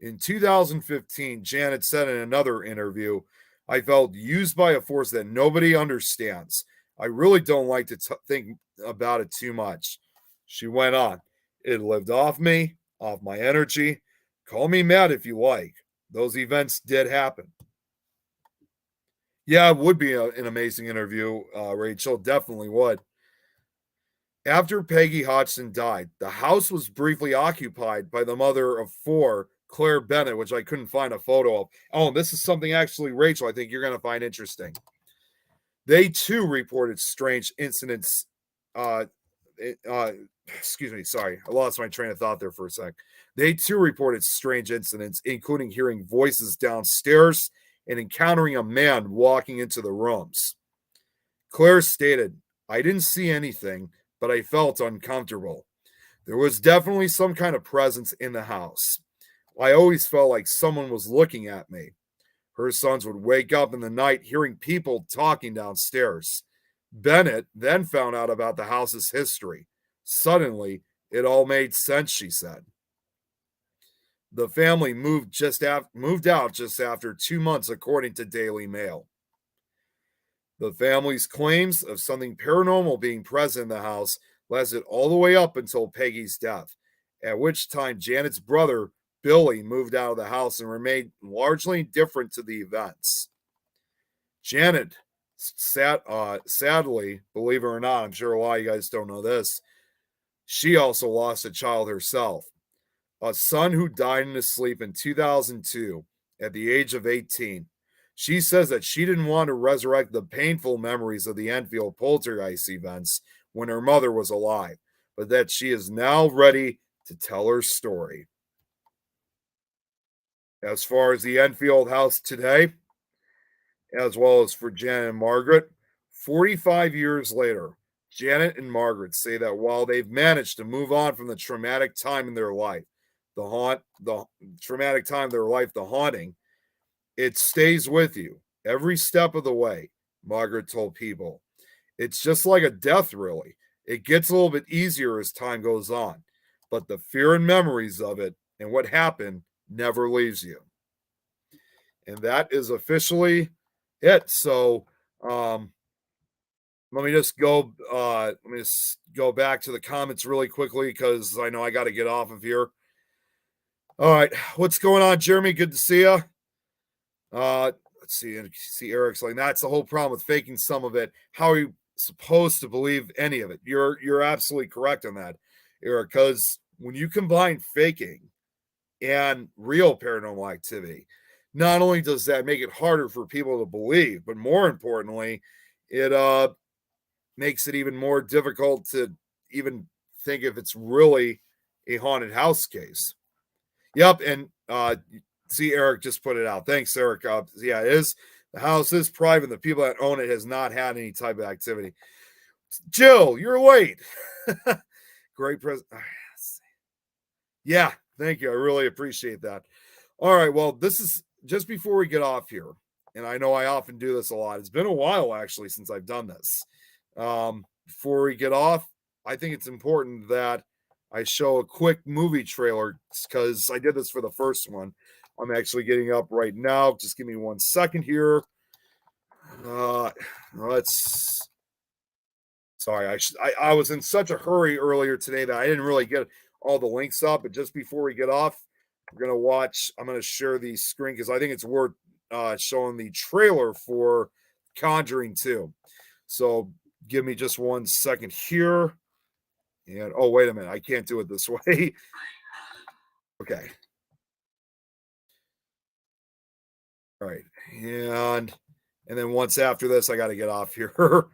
In 2015, Janet said in another interview, I felt used by a force that nobody understands. I really don't like to think about it too much. She went on. It lived off me, off my energy. Call me mad if you like. Those events did happen. Yeah, it would be an amazing interview, Rachel. Definitely would. After Peggy Hodgson died, the house was briefly occupied by the mother of four, Claire Bennett, which I couldn't find a photo of. Oh, this is something actually, Rachel, I think you're going to find interesting. They too reported strange incidents. Excuse me, sorry, I lost my train of thought there for a sec. They too reported strange incidents, including hearing voices downstairs and encountering a man walking into the rooms. Claire stated, I didn't see anything, but I felt uncomfortable. There was definitely some kind of presence in the house. I always felt like someone was looking at me. Her sons would wake up in the night hearing people talking downstairs. Bennett then found out about the house's history. Suddenly, it all made sense, she said. The family moved out just after 2 months, according to Daily Mail. The family's claims of something paranormal being present in the house lasted all the way up until Peggy's death, at which time Janet's brother, Billy, moved out of the house and remained largely indifferent to the events. Janet, sadly, believe it or not, I'm sure a lot of you guys don't know this, she also lost a child herself, a son who died in his sleep in 2002 at the age of 18. She says that she didn't want to resurrect the painful memories of the Enfield poltergeist events when her mother was alive, but that she is now ready to tell her story. As far as the Enfield house today, as well as for Janet and Margaret, 45 years later, Janet and Margaret say that while they've managed to move on from the traumatic time in their life, the haunting, it stays with you every step of the way, Margaret told People. It's just like a death, really. It gets a little bit easier as time goes on, but the fear and memories of it and what happened never leaves you. And that is officially it. So let me just go back to the comments really quickly because I know I got to get off of here. All right, what's going on, Jeremy? Good to see you. Let's see Eric's like, that's the whole problem with faking some of it. How are you supposed to believe any of it? You're absolutely correct on that, Eric, because when you combine faking and real paranormal activity, not only does that make it harder for people to believe, but more importantly, it makes it even more difficult to even think if it's really a haunted house case. Yep, and see, Eric just put it out. Thanks, Eric. Yeah, it is. The house is private. The people that own it has not had any type of activity. Jill, you're late. Great present. Yeah, thank you. I really appreciate that. All right, well, this is just before we get off here, and I know I often do this a lot. It's been a while, actually, since I've done this. Before we get off, I think it's important that I show a quick movie trailer because I did this for the first one. I'm actually getting up right now. Just give me 1 second here. Sorry, I was in such a hurry earlier today that I didn't really get all the links up. But just before we get off, I'm going to share the screen because I think it's worth showing the trailer for Conjuring 2. So give me just 1 second here. And oh, wait a minute, I can't do it this way. Okay. All right. And then once after this, I got to get off here. All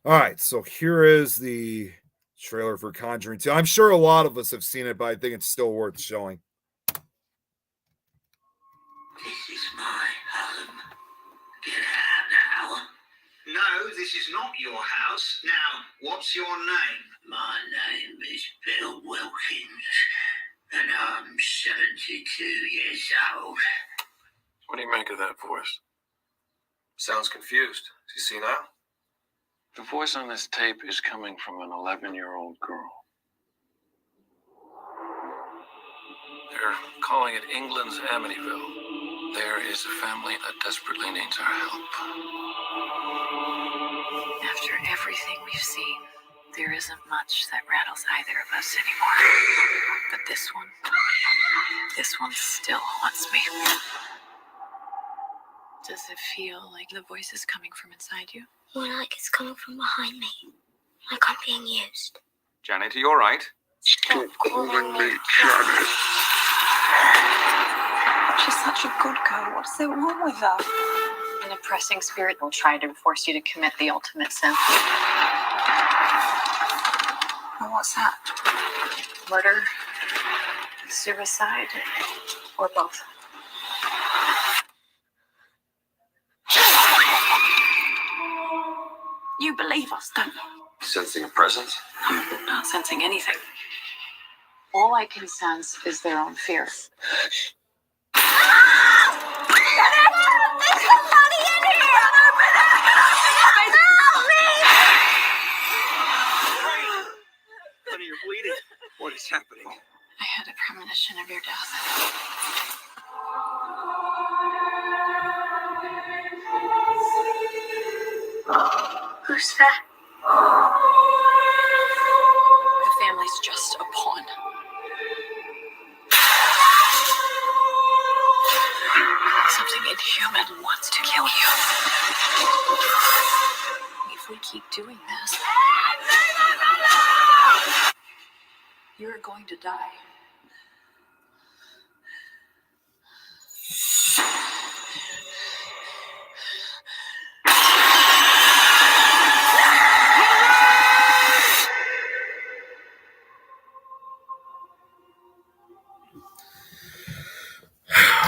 right. So here is the trailer for Conjuring 2. I'm sure a lot of us have seen it, but I think it's still worth showing. This is my home. Get out now. No, this is not your house. Now, what's your name? My name is Bill Wilkins, and I'm 72 years old. What do you make of that voice? Sounds confused. Does he see now? The voice on this tape is coming from an 11-year-old girl. They're calling it England's Amityville. There is a family that desperately needs our help. After everything we've seen, there isn't much that rattles either of us anymore. But this one still haunts me. Does it feel like the voice is coming from inside you? More like it's coming from behind me. Like I'm being used. Janet, are you all right? Stop calling me Janet. She's such a good girl. What's so wrong with her? An oppressing spirit will try to force you to commit the ultimate sin. And what's that? Murder, suicide, or both. You believe us, don't you? Sensing a presence? I'm not sensing anything. All I can sense is their own fear. Honey, you're bleeding. What is happening? I had a premonition of your death. Who's that? The family's just a pawn. Something inhuman wants to kill you. If we keep doing this, you're going to die.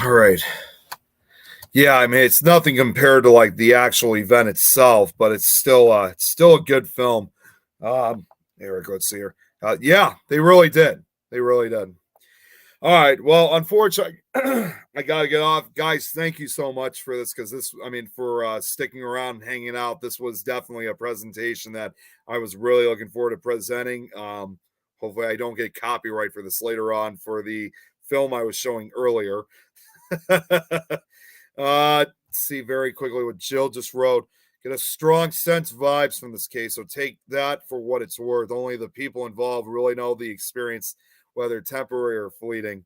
All right. Yeah, I mean, it's nothing compared to like the actual event itself, but it's still a good film. Eric, let's see here. Yeah, they really did. They really did. All right. Well, unfortunately, I got to get off. Guys, thank you so much for this for sticking around and hanging out. This was definitely a presentation that I was really looking forward to presenting. Hopefully, I don't get copyright for this later on for the film I was showing earlier. Let's see very quickly what Jill just wrote. Get a strong sense vibes from this case, so take that for what it's worth. Only the people involved really know the experience, whether temporary or fleeting.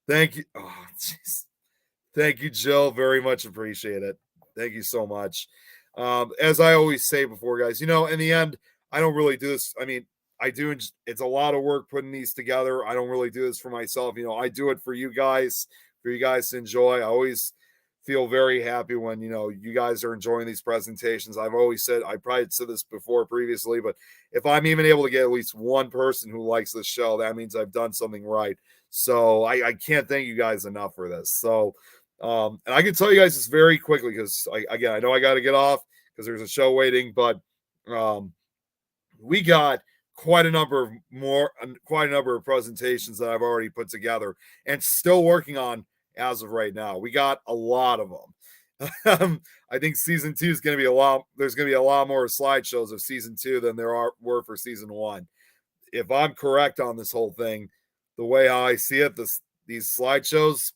Thank you. Oh, jeez. Thank you, Jill. Very much appreciate it. Thank you so much. As I always say before, guys, in the end, I don't really do this. I mean, I do. It's a lot of work putting these together. I don't really do this for myself. I do it for you guys to enjoy. I always feel very happy when, you guys are enjoying these presentations. I've always said, I probably said this before previously, but if I'm even able to get at least one person who likes the show, that means I've done something right. So I can't thank you guys enough for this. So, and I can tell you guys this very quickly, because I know I got to get off because there's a show waiting, but we got quite a number of presentations that I've already put together and still working on as of right now. We got a lot of them. I think season 2 is going to be there's going to be a lot more slideshows of season 2 than were for season 1. If I'm correct on this whole thing, the way how I see it, these slideshows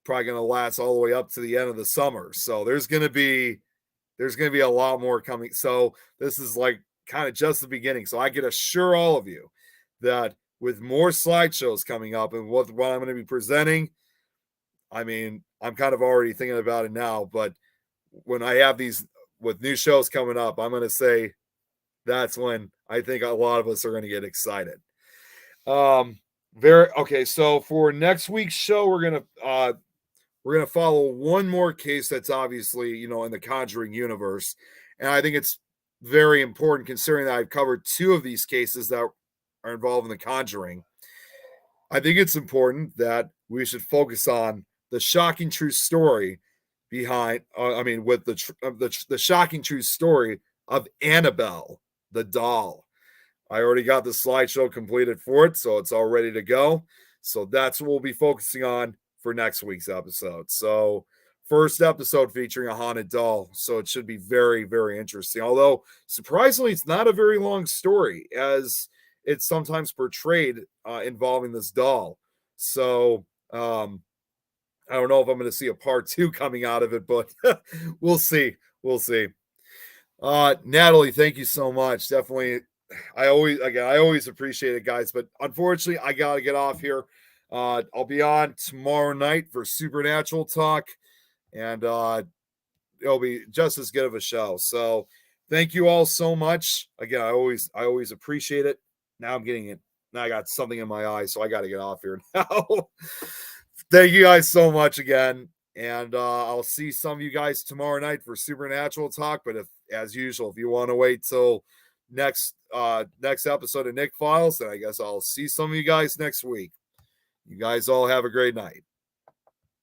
probably going to last all the way up to the end of the summer. So there's going to be a lot more coming. So this is like kind of just the beginning. So I can assure all of you that with more slideshows coming up and what I'm going to be presenting. I mean, I'm kind of already thinking about it now, but when I have these with new shows coming up, I'm going to say that's when I think a lot of us are going to get excited. Okay. So for next week's show, we're going to follow one more case that's obviously, in the Conjuring universe. And I think it's very important considering that I've covered two of these cases that are involved in the Conjuring. I think it's important that we should focus on the shocking true story behind, with the shocking true story of Annabelle, the doll. I already got the slideshow completed for it, so it's all ready to go. So that's what we'll be focusing on for next week's episode. So first episode featuring a haunted doll. So it should be very, very interesting. Although surprisingly, it's not a very long story as it's sometimes portrayed involving this doll. So I don't know if I'm going to see a part 2 coming out of it, but we'll see. We'll see. Natalie, thank you so much. Definitely. I always appreciate it, guys, but unfortunately I got to get off here. I'll be on tomorrow night for Supernatural Talk, and it'll be just as good of a show. So thank you all so much. Again, I always appreciate it. Now I'm getting it. Now I got something in my eye, so I got to get off here now. Thank you guys so much again. And I'll see some of you guys tomorrow night for Supernatural Talk. But as usual, if you want to wait till next episode of Nick Files, then I guess I'll see some of you guys next week. You guys all have a great night.